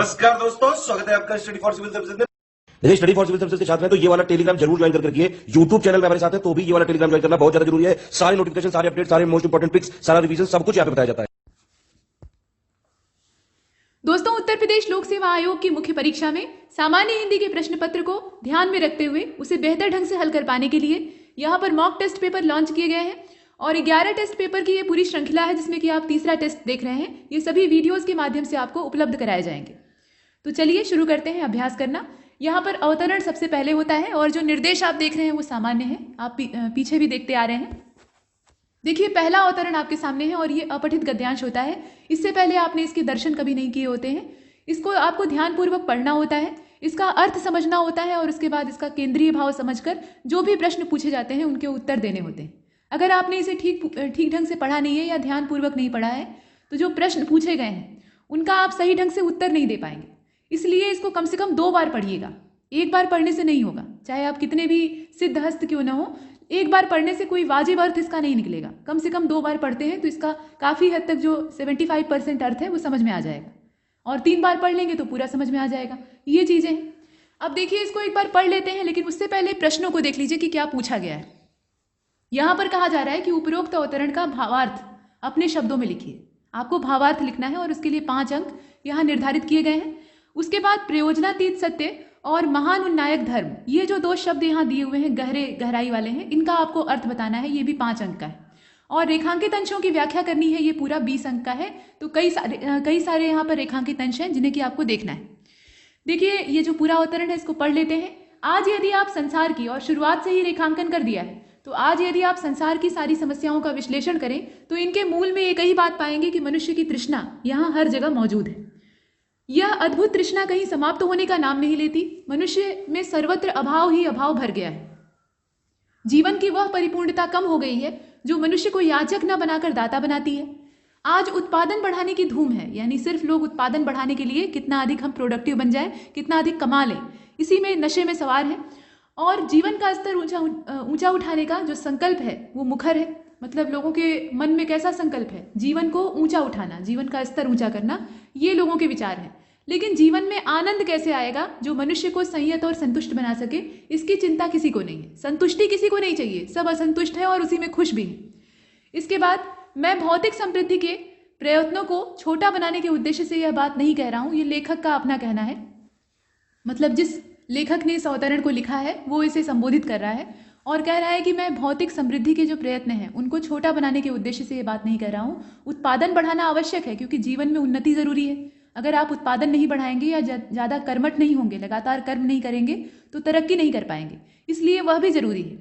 नमस्कार दोस्तों, स्वागत है आपका स्टडी फॉर सिविल सर्विसेज में। यदि स्टडी फॉर सिविल सर्विसेज के छात्र हैं तो ये वाला टेलीग्राम जरूर ज्वाइन करके रखिए। यूट्यूब चैनल में हमारे साथ है तो भी ये वाला टेलीग्राम ज्वाइन करना बहुत ज्यादा जरूरी है। सारे नोटिफिकेशन, सारे अपडेट, सारे मोस्ट इंपोर्टेंट ट्रिक्स, सारा रिवीजन, सब कुछ यहाँ पे बताया जाता है। दोस्तों, उत्तर प्रदेश लोक सेवा आयोग की मुख्य परीक्षा में सामान्य हिंदी के प्रश्न पत्र को ध्यान में रखते हुए उसे बेहतर ढंग से हल कर पाने के लिए यहाँ पर मॉक टेस्ट पेपर लॉन्च किए गए हैं और 11 टेस्ट पेपर की ये पूरी श्रृंखला है जिसमें कि आप तीसरा टेस्ट देख रहे हैं। ये सभी वीडियोस के माध्यम से आपको उपलब्ध कराए जाएंगे। तो चलिए शुरू करते हैं अभ्यास करना। यहाँ पर अवतरण सबसे पहले होता है और जो निर्देश आप देख रहे हैं वो सामान्य है, आप पीछे भी देखते आ रहे हैं। देखिए, पहला अवतरण आपके सामने है और ये अपठित गद्यांश होता है। इससे पहले आपने इसके दर्शन कभी नहीं किए होते हैं। इसको आपको ध्यानपूर्वक पढ़ना होता है, इसका अर्थ समझना होता है और उसके बाद इसका केंद्रीय भाव समझकर जो भी प्रश्न पूछे जाते हैं उनके उत्तर देने होते हैं। अगर आपने इसे ठीक ढंग से पढ़ा नहीं है या ध्यानपूर्वक नहीं पढ़ा है तो जो प्रश्न पूछे गए हैं उनका आप सही ढंग से उत्तर नहीं दे पाएंगे। इसलिए इसको कम से कम 2 बार पढ़िएगा। एक बार पढ़ने से नहीं होगा, चाहे आप कितने भी सिद्धहस्त क्यों ना हो। एक बार पढ़ने से कोई वाजिब अर्थ इसका नहीं निकलेगा। कम से कम 2 बार पढ़ते हैं तो इसका काफ़ी हद तक जो 75% अर्थ है वो समझ में आ जाएगा और 3 बार पढ़ लेंगे तो पूरा समझ में आ जाएगा। ये चीज़ें हैं। अब देखिए, इसको एक बार पढ़ लेते हैं, लेकिन उससे पहले प्रश्नों को देख लीजिए कि क्या पूछा गया है। यहाँ पर कहा जा रहा है कि उपरोक्त अवतरण का भावार्थ अपने शब्दों में लिखिए। आपको भावार्थ लिखना है और उसके लिए 5 अंक यहाँ निर्धारित किए गए हैं। उसके बाद प्रयोजनातीत सत्य और महान उन्नायक धर्म, ये जो 2 शब्द यहाँ दिए हुए हैं गहराई वाले हैं, इनका आपको अर्थ बताना है। ये भी 5 अंक का है। और रेखांकित अंशों की व्याख्या करनी है, ये पूरा 20 अंक का है। तो कई सारे यहाँ पर रेखांकित अंश हैं जिन्हें कि आपको देखना है। देखिए, ये जो पूरा अवतरण है इसको पढ़ लेते हैं। आज यदि आप संसार की, और शुरुआत से ही रेखांकन कर दिया है, तो आज यदि आप संसार की सारी समस्याओं का विश्लेषण करें तो इनके मूल में एक ही बात पाएंगे कि मनुष्य की तृष्णा यहाँ हर जगह मौजूद है। यह अद्भुत तृष्णा कहीं समाप्त होने का नाम नहीं लेती। मनुष्य में सर्वत्र अभाव ही अभाव भर गया है। जीवन की वह परिपूर्णता कम हो गई है जो मनुष्य को याचक न बनाकर दाता बनाती है। आज उत्पादन बढ़ाने की धूम है, यानी सिर्फ लोग उत्पादन बढ़ाने के लिए कितना अधिक हम प्रोडक्टिव बन जाएं, कितना अधिक कमा लें, इसी में नशे में सवार है। और जीवन का स्तर ऊंचा उठाने का जो संकल्प है वो मुखर है। मतलब लोगों के मन में कैसा संकल्प है? जीवन को ऊंचा उठाना, जीवन का स्तर ऊंचा करना, ये लोगों के विचार हैं। लेकिन जीवन में आनंद कैसे आएगा जो मनुष्य को संयत और संतुष्ट बना सके, इसकी चिंता किसी को नहीं है। संतुष्टि किसी को नहीं चाहिए, सब असंतुष्ट है और उसी में खुश भी है। इसके बाद मैं भौतिक समृद्धि के प्रयत्नों को छोटा बनाने के उद्देश्य से यह बात नहीं कह रहा हूं, ये लेखक का अपना कहना है। मतलब जिस लेखक ने इस अवतरण को लिखा है वो इसे संबोधित कर रहा है और कह रहा है कि मैं भौतिक समृद्धि के जो प्रयत्न हैं उनको छोटा बनाने के उद्देश्य से ये बात नहीं कर रहा हूँ। उत्पादन बढ़ाना आवश्यक है क्योंकि जीवन में उन्नति जरूरी है। अगर आप उत्पादन नहीं बढ़ाएंगे या ज़्यादा कर्मठ नहीं होंगे, लगातार कर्म नहीं करेंगे तो तरक्की नहीं कर पाएंगे, इसलिए वह भी जरूरी है।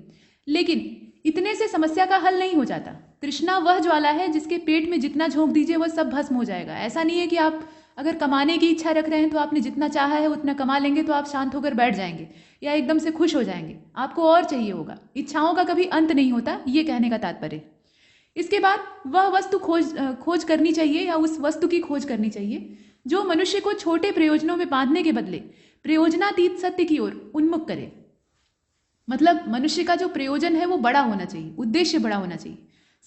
लेकिन इतने से समस्या का हल नहीं हो जाता। तृष्णा वह ज्वाला है जिसके पेट में जितना झोंक दीजिए वह सब भस्म हो जाएगा। ऐसा नहीं है कि आप अगर कमाने की इच्छा रख रहे हैं तो आपने जितना चाहा है उतना कमा लेंगे तो आप शांत होकर बैठ जाएंगे या एकदम से खुश हो जाएंगे। आपको और चाहिए होगा। इच्छाओं का कभी अंत नहीं होता, ये कहने का तात्पर्य। इसके बाद वह वस्तु खोज करनी चाहिए या उस वस्तु की खोज करनी चाहिए जो मनुष्य को छोटे प्रयोजनों में बांधने के बदले प्रयोजनातीत सत्य की ओर उन्मुख करे। मतलब मनुष्य का जो प्रयोजन है वो बड़ा होना चाहिए, उद्देश्य बड़ा होना चाहिए।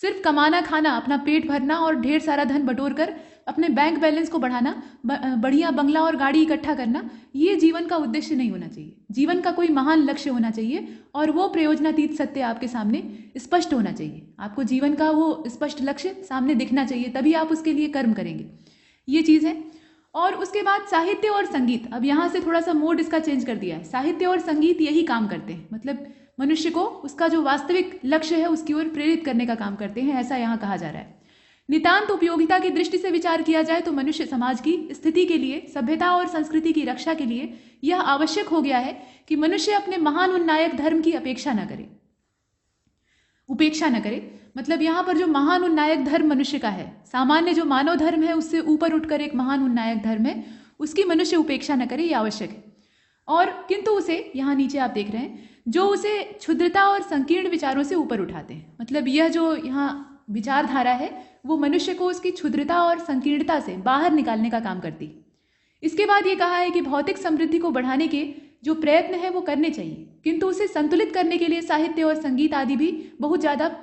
सिर्फ कमाना, खाना, अपना पेट भरना और ढेर सारा धन बटोर कर अपने बैंक बैलेंस को बढ़ाना, बढ़िया बंगला और गाड़ी इकट्ठा करना, ये जीवन का उद्देश्य नहीं होना चाहिए। जीवन का कोई महान लक्ष्य होना चाहिए और वो प्रयोजनातीत सत्य आपके सामने स्पष्ट होना चाहिए। आपको जीवन का वो स्पष्ट लक्ष्य सामने दिखना चाहिए, तभी आप उसके लिए कर्म करेंगे। ये चीज़ है। और उसके बाद साहित्य और संगीत। अब यहाँ से थोड़ा सा मोड इसका चेंज कर दिया है। साहित्य और संगीत यही काम करते हैं, मतलब मनुष्य को उसका जो वास्तविक लक्ष्य है उसकी ओर प्रेरित करने का काम करते हैं, ऐसा यहाँ कहा जा रहा है। नितांत उपयोगिता की दृष्टि से विचार किया जाए तो मनुष्य समाज की स्थिति के लिए, सभ्यता और संस्कृति की रक्षा के लिए यह आवश्यक हो गया है कि मनुष्य अपने महान उन्नायक धर्म की उपेक्षा न करे। मतलब यहाँ पर जो महान उन्नायक धर्म मनुष्य का है, सामान्य जो मानव धर्म है उससे ऊपर उठकर एक महान उन्नायक धर्म है, उसकी मनुष्य उपेक्षा न करे, ये आवश्यक है। और किंतु उसे, यहाँ नीचे आप देख रहे हैं, जो उसे क्षुद्रता और संकीर्ण विचारों से ऊपर उठाते हैं। मतलब यह जो यहाँ विचारधारा है वो मनुष्य को उसकी क्षुद्रता और संकीर्णता से बाहर निकालने का काम करती है। इसके बाद ये कहा है कि भौतिक समृद्धि को बढ़ाने के जो प्रयत्न है वो करने चाहिए, किंतु उसे संतुलित करने के लिए साहित्य और संगीत आदि भी बहुत ज़्यादा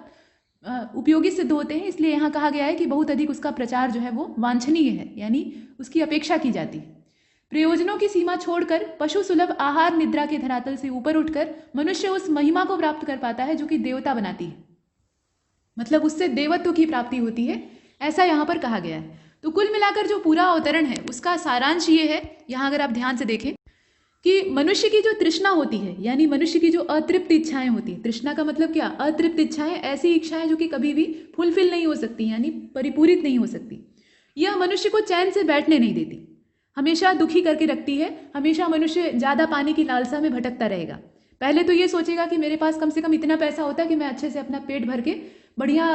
उपयोगी सिद्ध होते हैं। इसलिए यहाँ कहा गया है कि बहुत अधिक उसका प्रचार जो है वो वांछनीय है, यानी उसकी अपेक्षा की जाती है। प्रयोजनों की सीमा छोड़कर पशु सुलभ आहार निद्रा के धरातल से ऊपर उठकर मनुष्य उस महिमा को प्राप्त कर पाता है जो कि देवता बनाती है, मतलब उससे देवत्व की प्राप्ति होती है, ऐसा यहाँ पर कहा गया है। तो कुल मिलाकर जो पूरा अवतरण है उसका सारांश ये है, यहाँ अगर आप ध्यान से देखें कि मनुष्य की जो तृष्णा होती है, यानी मनुष्य की जो अतृप्त इच्छाएं होती हैं, तृष्णा का मतलब क्या, अतृप्त इच्छाएं, ऐसी इच्छाएं जो कि कभी भी फुलफिल नहीं हो सकती, यानी परिपूरित नहीं हो सकती, यह मनुष्य को चैन से बैठने नहीं देती, हमेशा दुखी करके रखती है। हमेशा मनुष्य ज़्यादा पाने की लालसा में भटकता रहेगा। पहले तो ये सोचेगा कि मेरे पास कम से कम इतना पैसा होता कि मैं अच्छे से अपना पेट भर के बढ़िया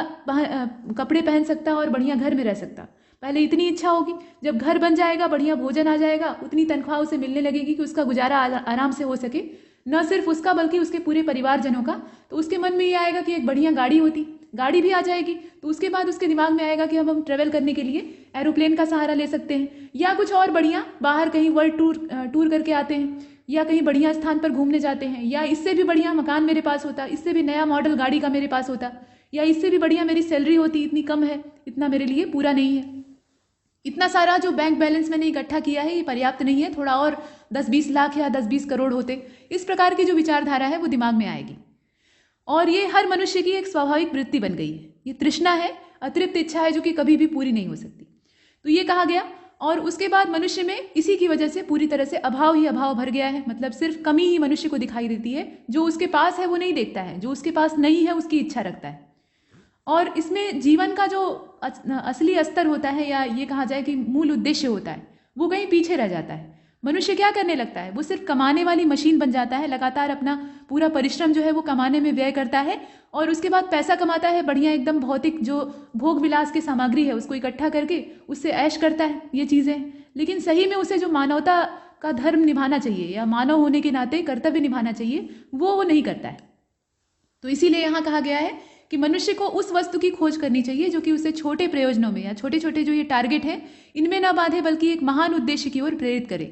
कपड़े पहन सकता और बढ़िया घर में रह सकता। पहले इतनी इच्छा होगी, जब घर बन जाएगा, बढ़िया भोजन आ जाएगा, उतनी तनख्वाह उसे मिलने लगेगी कि उसका गुजारा आराम से हो सके, न सिर्फ उसका बल्कि उसके पूरे परिवारजनों का। तो उसके मन में ये आएगा कि एक बढ़िया गाड़ी होती, गाड़ी भी आ जाएगी, तो उसके बाद उसके दिमाग में आएगा कि हम ट्रेवल करने के लिए एरोप्लेन का सहारा ले सकते हैं, या कुछ और बढ़िया बाहर कहीं वर्ल्ड टूर करके आते हैं, या कहीं बढ़िया स्थान पर घूमने जाते हैं, या इससे भी बढ़िया मकान मेरे पास होता, इससे भी नया मॉडल गाड़ी का मेरे पास होता, या इससे भी बढ़िया मेरी सैलरी होती, इतनी कम है, इतना मेरे लिए पूरा नहीं है, इतना सारा जो बैंक बैलेंस मैंने इकट्ठा किया है ये पर्याप्त नहीं है, थोड़ा और 10-20 लाख या 10-20 करोड़ होते। इस प्रकार की जो विचारधारा है वो दिमाग में आएगी, और ये हर मनुष्य की एक स्वाभाविक वृत्ति बन गई है। ये तृष्णा है, अतृप्त इच्छा है जो कि कभी भी पूरी नहीं हो सकती। तो ये कहा गया, और उसके बाद मनुष्य में इसी की वजह से पूरी तरह से अभाव ही अभाव भर गया है, मतलब सिर्फ कमी ही मनुष्य को दिखाई देती है। जो उसके पास है वो नहीं देखता है, जो उसके पास नहीं है उसकी इच्छा रखता है। और इसमें जीवन का जो असली स्तर होता है, या ये कहा जाए कि मूल उद्देश्य होता है, वो कहीं पीछे रह जाता है। मनुष्य क्या करने लगता है, वो सिर्फ कमाने वाली मशीन बन जाता है, लगातार अपना पूरा परिश्रम जो है वो कमाने में व्यय करता है, और उसके बाद पैसा कमाता है, बढ़िया एकदम भौतिक जो भोग विलास की सामग्री है उसको इकट्ठा करके उससे ऐश करता है, ये चीज़ें। लेकिन सही में उसे जो मानवता का धर्म निभाना चाहिए या मानव होने के नाते कर्तव्य निभाना चाहिए, वो नहीं करता है। तो इसीलिए यहाँ कहा गया है कि मनुष्य को उस वस्तु की खोज करनी चाहिए जो कि उसे छोटे प्रयोजनों में या छोटे छोटे जो ये टारगेट है इनमें न बांधे, बल्कि एक महान उद्देश्य की ओर प्रेरित करे।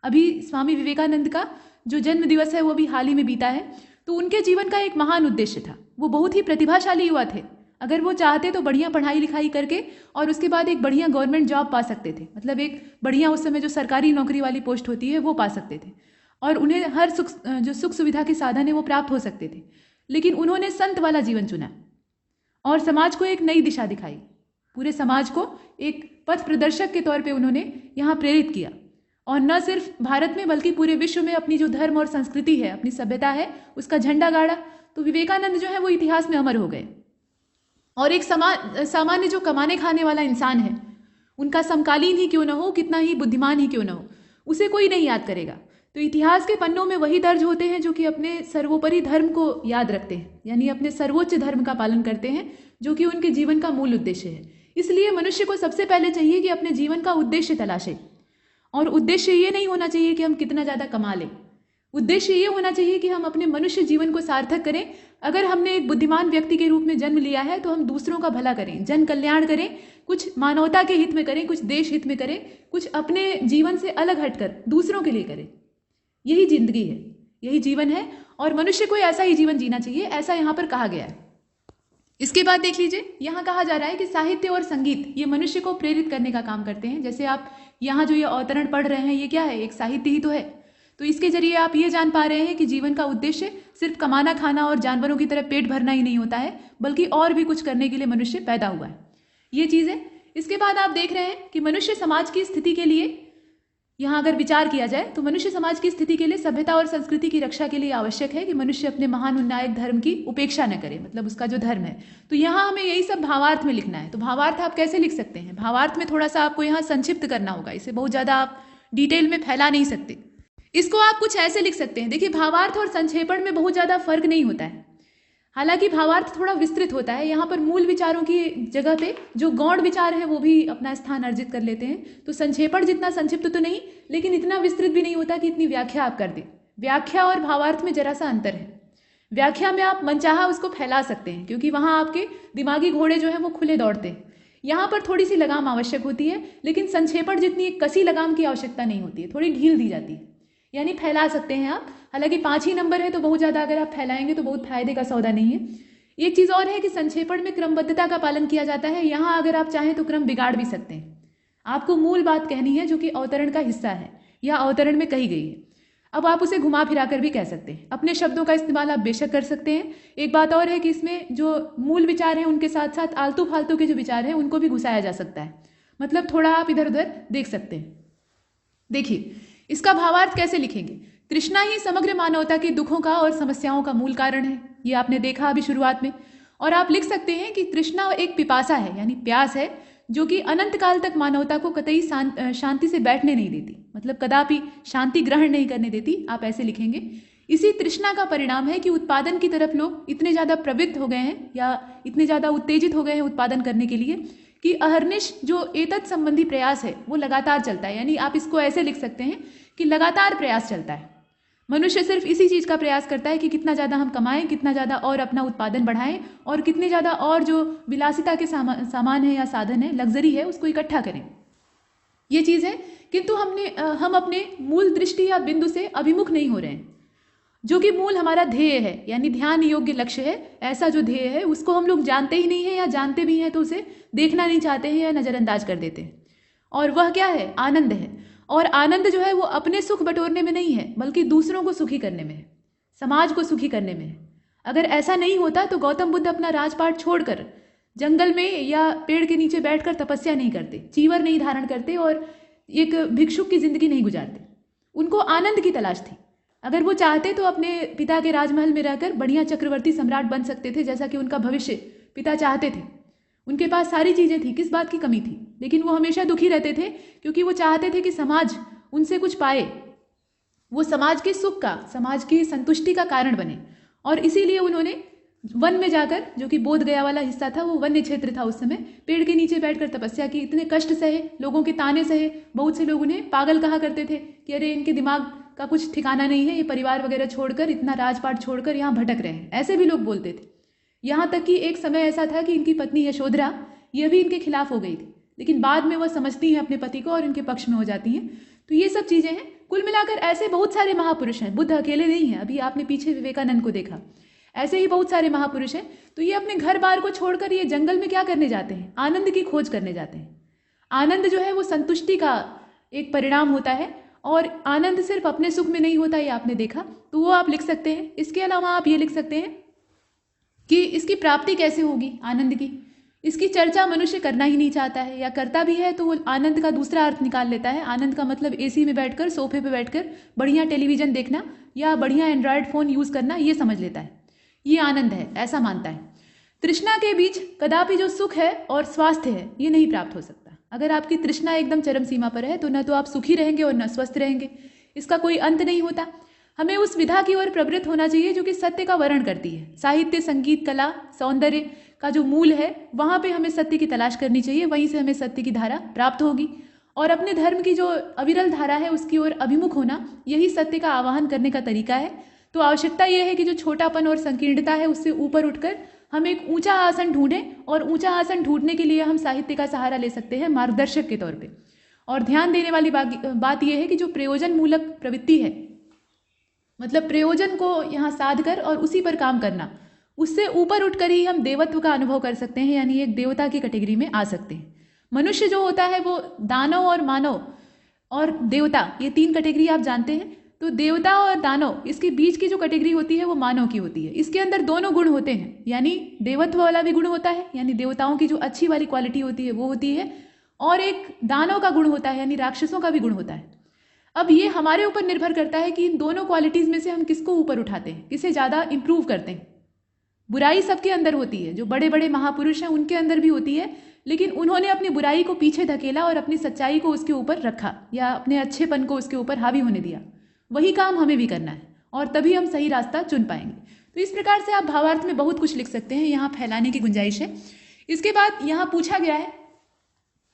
अभी स्वामी विवेकानंद का जो जन्म दिवस है वो भी हाल ही में बीता है, तो उनके जीवन का एक महान उद्देश्य था। वो बहुत ही प्रतिभाशाली युवा थे, अगर वो चाहते तो बढ़िया पढ़ाई लिखाई करके और उसके बाद एक बढ़िया गवर्नमेंट जॉब पा सकते थे, मतलब एक बढ़िया उस समय जो सरकारी नौकरी वाली पोस्ट होती है वो पा सकते थे, और उन्हें हर सुख सुविधा के साधन है वो प्राप्त हो सकते थे। लेकिन उन्होंने संत वाला जीवन चुना और समाज को एक नई दिशा दिखाई, पूरे समाज को एक पथ प्रदर्शक के तौर पे उन्होंने यहाँ प्रेरित किया, और न सिर्फ भारत में बल्कि पूरे विश्व में अपनी जो धर्म और संस्कृति है, अपनी सभ्यता है, उसका झंडा गाड़ा। तो विवेकानंद जो है वो इतिहास में अमर हो गए, और एक सामान्य जो कमाने खाने वाला इंसान है, उनका समकालीन ही क्यों न हो, कितना ही बुद्धिमान ही क्यों न हो, उसे कोई नहीं याद करेगा। तो इतिहास के पन्नों में वही दर्ज होते हैं जो कि अपने सर्वोपरि धर्म को याद रखते हैं, यानी अपने सर्वोच्च धर्म का पालन करते हैं, जो कि उनके जीवन का मूल उद्देश्य है। इसलिए मनुष्य को सबसे पहले चाहिए कि अपने जीवन का उद्देश्य तलाशे, और उद्देश्य ये नहीं होना चाहिए कि हम कितना ज़्यादा कमा लें, उद्देश्य ये होना चाहिए कि हम अपने मनुष्य जीवन को सार्थक करें। अगर हमने एक बुद्धिमान व्यक्ति के रूप में जन्म लिया है तो हम दूसरों का भला करें, जन कल्याण करें, कुछ मानवता के हित में करें, कुछ देश हित में करें, कुछ अपने जीवन से अलग हटकर दूसरों के लिए करें। यही जिंदगी है, यही जीवन है, और मनुष्य को ऐसा ही जीवन जीना चाहिए, ऐसा यहाँ पर कहा गया है। इसके बाद देख लीजिए, यहाँ कहा जा रहा है कि साहित्य और संगीत ये मनुष्य को प्रेरित करने का काम करते हैं। जैसे आप यहाँ जो ये अवतरण पढ़ रहे हैं, ये क्या है, एक साहित्य ही तो है। तो इसके जरिए आप ये जान पा रहे हैं कि जीवन का उद्देश्य सिर्फ कमाना खाना और जानवरों की तरह पेट भरना ही नहीं होता है, बल्कि और भी कुछ करने के लिए मनुष्य पैदा हुआ है, ये चीज़ है। इसके बाद आप देख रहे हैं कि मनुष्य समाज की स्थिति के लिए, यहाँ अगर विचार किया जाए तो मनुष्य समाज की स्थिति के लिए सभ्यता और संस्कृति की रक्षा के लिए आवश्यक है कि मनुष्य अपने महान उन्नायक धर्म की उपेक्षा न करे, मतलब उसका जो धर्म है। तो यहाँ हमें यही सब भावार्थ में लिखना है। तो भावार्थ आप कैसे लिख सकते हैं, भावार्थ में थोड़ा सा आपको यहाँ संक्षिप्त करना होगा, इसे बहुत ज़्यादा आप डिटेल में फैला नहीं सकते। इसको आप कुछ ऐसे लिख सकते हैं, देखिए भावार्थ और संक्षेपण में बहुत ज़्यादा फर्क नहीं होता है, हालांकि भावार्थ थोड़ा विस्तृत होता है। यहाँ पर मूल विचारों की जगह पे जो गौण विचार है वो भी अपना स्थान अर्जित कर लेते हैं। तो संक्षेपण जितना संक्षिप्त तो नहीं, लेकिन इतना विस्तृत भी नहीं होता कि इतनी व्याख्या आप कर दें। व्याख्या और भावार्थ में जरा सा अंतर है। व्याख्या में आप मनचाहा उसको फैला सकते हैं, क्योंकि वहाँ आपके दिमागी घोड़े जो हैं वो खुले दौड़ते हैं। यहाँ पर थोड़ी सी लगाम आवश्यक होती है, लेकिन संक्षेपण जितनी एक कसी लगाम की आवश्यकता नहीं होती है, थोड़ी ढील दी जाती है, यानी फैला सकते हैं आप। हालांकि 5 ही नंबर है तो बहुत ज़्यादा अगर आप फैलाएंगे तो बहुत फायदे का सौदा नहीं है। एक चीज़ और है कि संक्षेपण में क्रमबद्धता का पालन किया जाता है। यहाँ अगर आप चाहें तो क्रम बिगाड़ भी सकते हैं। आपको मूल बात कहनी है जो कि अवतरण का हिस्सा है, या अवतरण में कही गई है। अब आप उसे घुमा फिरा कर भी कह सकते हैं, अपने शब्दों का इस्तेमाल आप बेशक कर सकते हैं। एक बात और है कि इसमें जो मूल विचार हैं उनके साथ साथ आलतू फालतू के जो विचार हैं उनको भी घुसाया जा सकता है, मतलब थोड़ा आप इधर उधर देख सकते हैं। देखिए इसका भावार्थ कैसे लिखेंगे। तृष्णा ही समग्र मानवता के दुखों का और समस्याओं का मूल कारण है, ये आपने देखा अभी शुरुआत में। और आप लिख सकते हैं कि तृष्णा एक पिपासा है, यानी प्यास है, जो कि अनंत काल तक मानवता को कतई शांति से बैठने नहीं देती, मतलब कदापि शांति ग्रहण नहीं करने देती, आप ऐसे लिखेंगे। इसी तृष्णा का परिणाम है कि उत्पादन की तरफ लोग इतने ज़्यादा प्रवृत्त हो गए हैं या इतने ज़्यादा उत्तेजित हो गए हैं उत्पादन करने के लिए कि अहर्निश जो एतत् संबंधी प्रयास है वो लगातार चलता है। यानी आप इसको ऐसे लिख सकते हैं कि लगातार प्रयास चलता है। मनुष्य सिर्फ इसी चीज़ का प्रयास करता है कि कितना ज़्यादा हम कमाएं, कितना ज़्यादा और अपना उत्पादन बढ़ाएं और कितने ज़्यादा और जो विलासिता के सामान है या साधन है, लग्जरी है, उसको इकट्ठा करें। ये चीज़ है, किंतु हम अपने मूल दृष्टि या बिंदु से अभिमुख नहीं हो रहे हैं, जो कि मूल हमारा ध्येय है, यानी ध्यान योग्य लक्ष्य है। ऐसा जो ध्येय है उसको हम लोग जानते ही नहीं है, या जानते भी हैं तो उसे देखना नहीं चाहते हैं या नज़रअंदाज कर देते हैं। और वह क्या है? आनंद है। और आनंद जो है वो अपने सुख बटोरने में नहीं है, बल्कि दूसरों को सुखी करने में है, समाज को सुखी करने में है। अगर ऐसा नहीं होता तो गौतम बुद्ध अपना राजपाट छोड़कर जंगल में या पेड़ के नीचे बैठकर तपस्या नहीं करते, चीवर नहीं धारण करते और एक भिक्षुक की जिंदगी नहीं गुजारते। उनको आनंद की तलाश थी। अगर वो चाहते तो अपने पिता के राजमहल में रहकर बढ़िया चक्रवर्ती सम्राट बन सकते थे, जैसा कि उनका भविष्य पिता चाहते थे। उनके पास सारी चीज़ें थी, किस बात की कमी थी? लेकिन वो हमेशा दुखी रहते थे क्योंकि वो चाहते थे कि समाज उनसे कुछ पाए, वो समाज के सुख का, समाज की संतुष्टि का कारण बने। और इसीलिए उन्होंने वन में जाकर, जो कि बोध गया वाला हिस्सा था, वो वन्य क्षेत्र था उस समय, पेड़ के नीचे बैठकर तपस्या की। इतने कष्ट सहे, लोगों के ताने सहे, बहुत से लोग उन्हें पागल कहा करते थे कि अरे इनके दिमाग का कुछ ठिकाना नहीं है, ये परिवार वगैरह छोड़कर, इतना राजपाट छोड़कर यहाँ भटक रहे हैं, ऐसे भी लोग बोलते थे। यहाँ तक कि एक समय ऐसा था कि इनकी पत्नी यशोधरा यह भी इनके खिलाफ हो गई थी, लेकिन बाद में वह समझती हैं अपने पति को और इनके पक्ष में हो जाती हैं। तो ये सब चीज़ें हैं। कुल मिलाकर ऐसे बहुत सारे महापुरुष हैं, बुद्ध अकेले नहीं हैं। अभी आपने पीछे विवेकानंद को देखा, ऐसे ही बहुत सारे महापुरुष हैं। तो ये अपने घर बार को छोड़कर ये जंगल में क्या करने जाते हैं? आनंद की खोज करने जाते हैं। आनंद जो है वो संतुष्टि का एक परिणाम होता है, और आनंद सिर्फ अपने सुख में नहीं होता, ये आपने देखा। तो वो आप लिख सकते हैं। इसके अलावा आप ये लिख सकते हैं कि इसकी प्राप्ति कैसे होगी आनंद की। इसकी चर्चा मनुष्य करना ही नहीं चाहता है, या करता भी है तो वो आनंद का दूसरा अर्थ निकाल लेता है। आनंद का मतलब एसी में बैठकर, सोफे पे बैठकर बढ़िया टेलीविजन देखना या बढ़िया एंड्रॉयड फ़ोन यूज़ करना, ये समझ लेता है, ये आनंद है, ऐसा मानता है। तृष्णा के बीच कदापि जो सुख है और स्वास्थ्य है, ये नहीं प्राप्त हो सकता। अगर आपकी तृष्णा एकदम चरम सीमा पर है तो न तो आप सुखी रहेंगे और न स्वस्थ रहेंगे, इसका कोई अंत नहीं होता। हमें उस विधा की ओर प्रवृत्त होना चाहिए जो कि सत्य का वर्ण करती है। साहित्य, संगीत, कला, सौंदर्य का जो मूल है, वहाँ पे हमें सत्य की तलाश करनी चाहिए, वहीं से हमें सत्य की धारा प्राप्त होगी। और अपने धर्म की जो अविरल धारा है उसकी ओर अभिमुख होना, यही सत्य का आवाहन करने का तरीका है। तो आवश्यकता यह है कि जो छोटापन और संकीर्णता है उससे ऊपर उठकर हम एक ऊंचा आसन ढूंढें, और ऊंचा आसन ढूंढने के लिए हम साहित्य का सहारा ले सकते हैं मार्गदर्शक के तौर पे। और ध्यान देने वाली बात यह है कि जो प्रयोजन मूलक प्रवृत्ति है, मतलब प्रयोजन को यहाँ साध कर और उसी पर काम करना, उससे ऊपर उठकर ही हम देवत्व का अनुभव कर सकते हैं, यानी एक देवता की कैटेगरी में आ सकते हैं। मनुष्य जो होता है वो दानव और मानव और देवता, ये तीन कैटेगरी आप जानते हैं। तो देवता और दानव, इसके बीच की जो कैटेगरी होती है वो मानव की होती है। इसके अंदर दोनों गुण होते हैं, यानी देवत्व वाला भी गुण होता है, यानी देवताओं की जो अच्छी वाली क्वालिटी होती है वो होती है, और एक दानव का गुण होता है, यानी राक्षसों का भी गुण होता है। अब ये हमारे ऊपर निर्भर करता है कि इन दोनों क्वालिटीज़ में से हम किसको ऊपर उठाते हैं, किसे ज़्यादा इंप्रूव करते हैं। बुराई सबके अंदर होती है, जो बड़े बड़े महापुरुष हैं उनके अंदर भी होती है, लेकिन उन्होंने अपनी बुराई को पीछे धकेला और अपनी सच्चाई को उसके ऊपर रखा, या अपने अच्छेपन को उसके ऊपर हावी होने दिया। वही काम हमें भी करना है, और तभी हम सही रास्ता चुन पाएंगे। तो इस प्रकार से आप भावार्थ में बहुत कुछ लिख सकते हैं, यहाँ फैलाने की गुंजाइश है। इसके बाद यहाँ पूछा गया है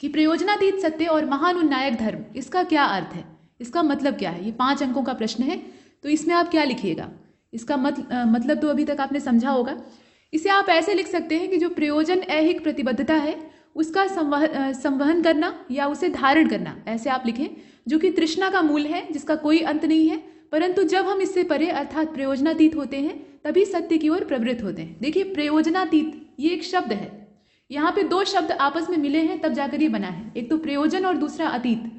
कि प्रयोजनातीत सत्य और महान उन्नायक धर्म, इसका क्या अर्थ है, इसका मतलब क्या है। ये 5 अंकों का प्रश्न है, तो इसमें आप क्या लिखिएगा। इसका मतलब तो अभी तक आपने समझा होगा। इसे आप ऐसे लिख सकते हैं कि जो प्रयोजन ऐहिक प्रतिबद्धता है उसका संवहन करना या उसे धारण करना, ऐसे आप लिखें, जो कि तृष्णा का मूल है, जिसका कोई अंत नहीं है। परंतु जब हम इससे परे अर्थात प्रयोजनातीत होते हैं तभी सत्य की ओर प्रवृत्त होते हैं। देखिए, प्रयोजनातीत ये एक शब्द है, यहाँ पे 2 शब्द आपस में मिले हैं तब जाकर ये बना है, एक तो प्रयोजन और दूसरा अतीत।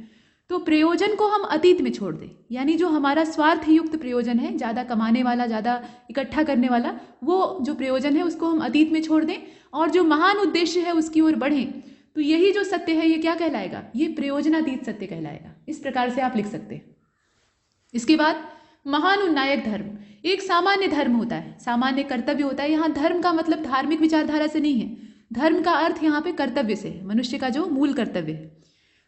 तो प्रयोजन को हम अतीत में छोड़ दें, यानी जो हमारा स्वार्थ युक्त प्रयोजन है, ज़्यादा कमाने वाला, ज़्यादा इकट्ठा करने वाला, वो जो प्रयोजन है उसको हम अतीत में छोड़ दें और जो महान उद्देश्य है उसकी ओर बढ़ें। तो यही जो सत्य है ये क्या कहलाएगा? ये प्रयोजनातीत सत्य कहलाएगा। इस प्रकार से आप लिख सकते हैं। इसके बाद महान उन्नायक धर्म। एक सामान्य धर्म होता है, सामान्य कर्तव्य होता है। यहाँ धर्म का मतलब धार्मिक विचारधारा से नहीं है, धर्म का अर्थ यहाँ पे कर्तव्य से है, मनुष्य का जो मूल कर्तव्य है।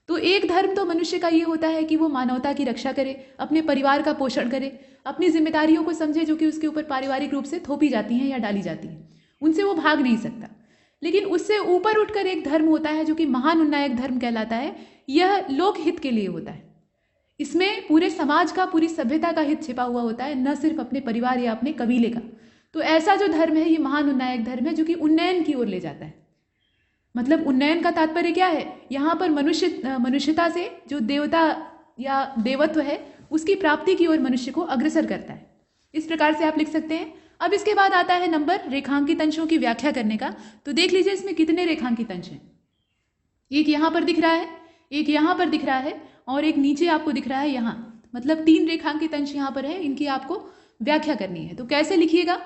तो एक धर्म तो मनुष्य का ये होता है कि वो मानवता की रक्षा करे, अपने परिवार का पोषण करे, अपनी जिम्मेदारियों को समझे जो कि उसके ऊपर पारिवारिक रूप से थोपी जाती हैं या डाली जाती हैं, उनसे वो भाग नहीं सकता। लेकिन उससे ऊपर उठकर एक धर्म होता है जो कि महान उन्नायक धर्म कहलाता है। यह लोकहित के लिए होता है, इसमें पूरे समाज का, पूरी सभ्यता का हित छिपा हुआ होता है, न सिर्फ अपने परिवार या अपने कबीले का। तो ऐसा जो धर्म है ये महान उन्नायक धर्म है जो कि उन्नयन की ओर ले जाता है। मतलब उन्नयन का तात्पर्य क्या है? यहाँ पर मनुष्यता से जो देवता या देवत्व है उसकी प्राप्ति की ओर मनुष्य को अग्रसर करता है। इस प्रकार से आप लिख सकते हैं। अब इसके बाद आता है नंबर रेखांकित अंशों की व्याख्या करने का। तो देख लीजिए इसमें कितने रेखांकित अंश हैं। एक यहाँ पर दिख रहा है, एक यहाँ पर दिख रहा है और एक नीचे आपको दिख रहा है यहाँ। मतलब 3 रेखांकित अंश यहाँ पर है, इनकी आपको व्याख्या करनी है। तो कैसे लिखिएगा?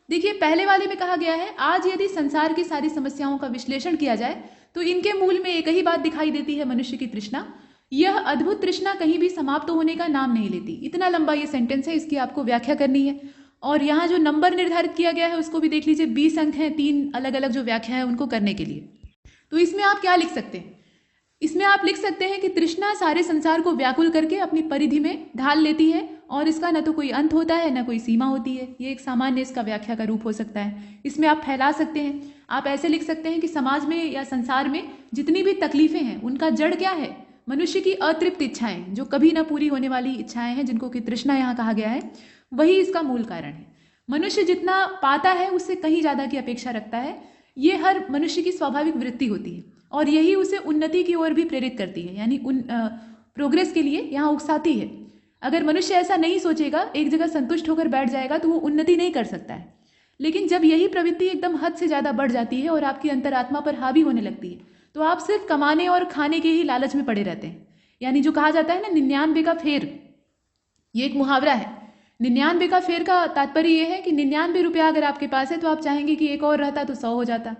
देखिए पहले वाले में कहा गया है आज यदि संसार की सारी समस्याओं का विश्लेषण किया जाए तो इनके मूल में एक ही बात दिखाई देती है, मनुष्य की तृष्णा। यह अद्भुत तृष्णा कहीं भी समाप्त होने का नाम नहीं लेती। इतना लंबा ये सेंटेंस है, इसकी आपको व्याख्या करनी है। और यहाँ जो नंबर निर्धारित किया गया है उसको भी देख लीजिए, 20 अंक हैं, 3 अलग अलग जो व्याख्या है उनको करने के लिए। तो इसमें आप क्या लिख सकते हैं? इसमें आप लिख सकते हैं कि तृष्णा सारे संसार को व्याकुल करके अपनी परिधि में ढाल लेती है और इसका न तो कोई अंत होता है न कोई सीमा होती है। ये एक सामान्य इसका व्याख्या का रूप हो सकता है। इसमें आप फैला सकते हैं। आप ऐसे लिख सकते हैं कि समाज में या संसार में जितनी भी तकलीफें हैं उनका जड़ क्या है? मनुष्य की अतृप्त इच्छाएं, जो कभी न पूरी होने वाली इच्छाएं हैं, जिनको कि तृष्णा यहाँ कहा गया है, वही इसका मूल कारण है। मनुष्य जितना पाता है उससे कहीं ज़्यादा की अपेक्षा रखता है। ये हर मनुष्य की स्वाभाविक वृत्ति होती है और यही उसे उन्नति की ओर भी प्रेरित करती है, यानी प्रोग्रेस के लिए यहाँ उकसाती है। अगर मनुष्य ऐसा नहीं सोचेगा, एक जगह संतुष्ट होकर बैठ जाएगा, तो वो उन्नति नहीं कर सकता है। लेकिन जब यही प्रवृत्ति एकदम हद से ज़्यादा बढ़ जाती है और आपकी अंतरात्मा पर हावी होने लगती है, तो आप सिर्फ कमाने और खाने के ही लालच में पड़े रहते हैं। यानी जो कहा जाता है ना 99 का फेर, ये एक मुहावरा है। 99 का फेर का तात्पर्य ये है कि 99 रुपया अगर आपके पास है तो आप चाहेंगे कि एक और रहता तो 100 हो जाता।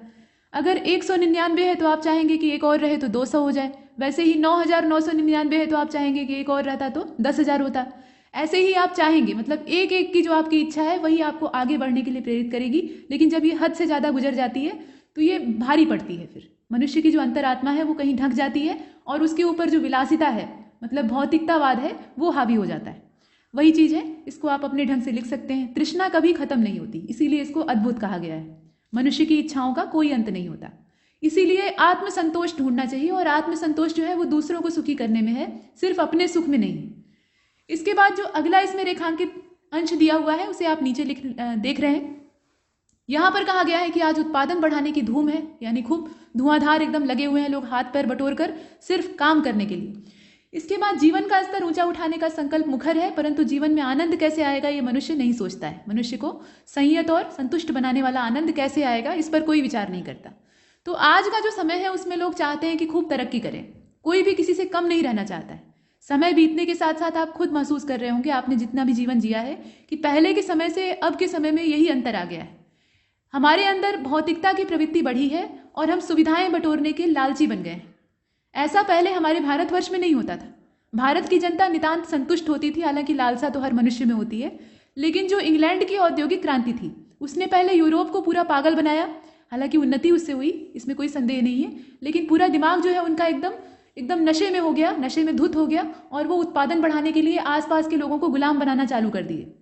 अगर 199 है तो आप चाहेंगे कि एक और रहे तो 200 हो जाए। वैसे ही 9,999 है तो आप चाहेंगे कि एक और रहता तो 10,000 होता। ऐसे ही आप चाहेंगे, मतलब एक एक की जो आपकी इच्छा है वही आपको आगे बढ़ने के लिए प्रेरित करेगी। लेकिन जब ये हद से ज़्यादा गुजर जाती है तो ये भारी पड़ती है। फिर मनुष्य की जो अंतरात्मा है वो कहीं ढक जाती है और उसके ऊपर जो विलासिता है, मतलब भौतिकतावाद है, वो हावी हो जाता है। वही चीज़ है, इसको आप अपने ढंग से लिख सकते हैं। तृष्णा कभी खत्म नहीं होती, इसीलिए इसको अद्भुत कहा गया है। मनुष्य की इच्छाओं का कोई अंत नहीं होता। इसीलिए आत्मसंतोष ढूंढना चाहिए और आत्मसंतोष जो है वो दूसरों को सुखी करने में है, सिर्फ अपने सुख में नहीं। इसके बाद जो अगला इसमें रेखांकित अंश दिया हुआ है उसे आप नीचे देख रहे हैं। यहाँ पर कहा गया है कि आज उत्पादन बढ़ाने की धूम है, यानी खूब धुआंधार एकदम लगे हुए हैं लोग हाथ पैर बटोर कर सिर्फ काम करने के लिए। इसके बाद जीवन का स्तर ऊंचा उठाने का संकल्प मुखर है, परंतु जीवन में आनंद कैसे आएगा ये मनुष्य नहीं सोचता है। मनुष्य को संयत और संतुष्ट बनाने वाला आनंद कैसे आएगा इस पर कोई विचार नहीं करता। तो आज का जो समय है उसमें लोग चाहते हैं कि खूब तरक्की करें, कोई भी किसी से कम नहीं रहना चाहता है। समय बीतने के साथ साथ आप खुद महसूस कर रहे होंगे, आपने जितना भी जीवन जिया है, कि पहले के समय से अब के समय में यही अंतर आ गया है। हमारे अंदर भौतिकता की प्रवृत्ति बढ़ी है और हम सुविधाएं बटोरने के लालची बन गए हैं। ऐसा पहले हमारे भारतवर्ष में नहीं होता था। भारत की जनता नितांत संतुष्ट होती थी, हालांकि लालसा तो हर मनुष्य में होती है। लेकिन जो इंग्लैंड की औद्योगिक क्रांति थी उसने पहले यूरोप को पूरा पागल बनाया। हालांकि उन्नति उससे हुई, इसमें कोई संदेह नहीं है, लेकिन पूरा दिमाग जो है उनका एकदम नशे में हो गया, नशे में धुत हो गया और वो उत्पादन बढ़ाने के लिए आसपास के लोगों को गुलाम बनाना चालू कर दिए।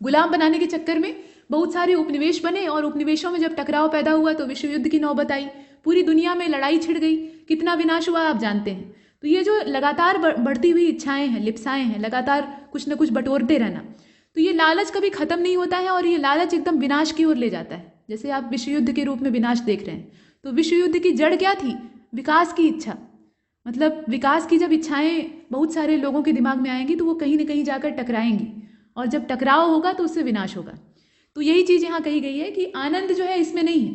गुलाम बनाने के चक्कर में बहुत सारे उपनिवेश बने और उपनिवेशों में जब टकराव पैदा हुआ तो विश्व युद्ध की नौबत आई। पूरी दुनिया में लड़ाई छिड़ गई, कितना विनाश हुआ आप जानते हैं। तो ये जो लगातार बढ़ती हुई इच्छाएं हैं, लिप्साएं हैं, लगातार कुछ न कुछ बटोरते रहना, तो ये लालच कभी खत्म नहीं होता है और ये लालच एकदम विनाश की ओर ले जाता है। जैसे आप विश्व युद्ध के रूप में विनाश देख रहे हैं, तो विश्व युद्ध की जड़ क्या थी? विकास की इच्छा। मतलब विकास की जब इच्छाएं बहुत सारे लोगों के दिमाग में आएंगी तो वो कहीं ना कहीं जाकर टकराएंगी और जब टकराव होगा तो उससे विनाश होगा। तो यही चीज़ यहाँ कही गई है कि आनंद जो है इसमें नहीं है।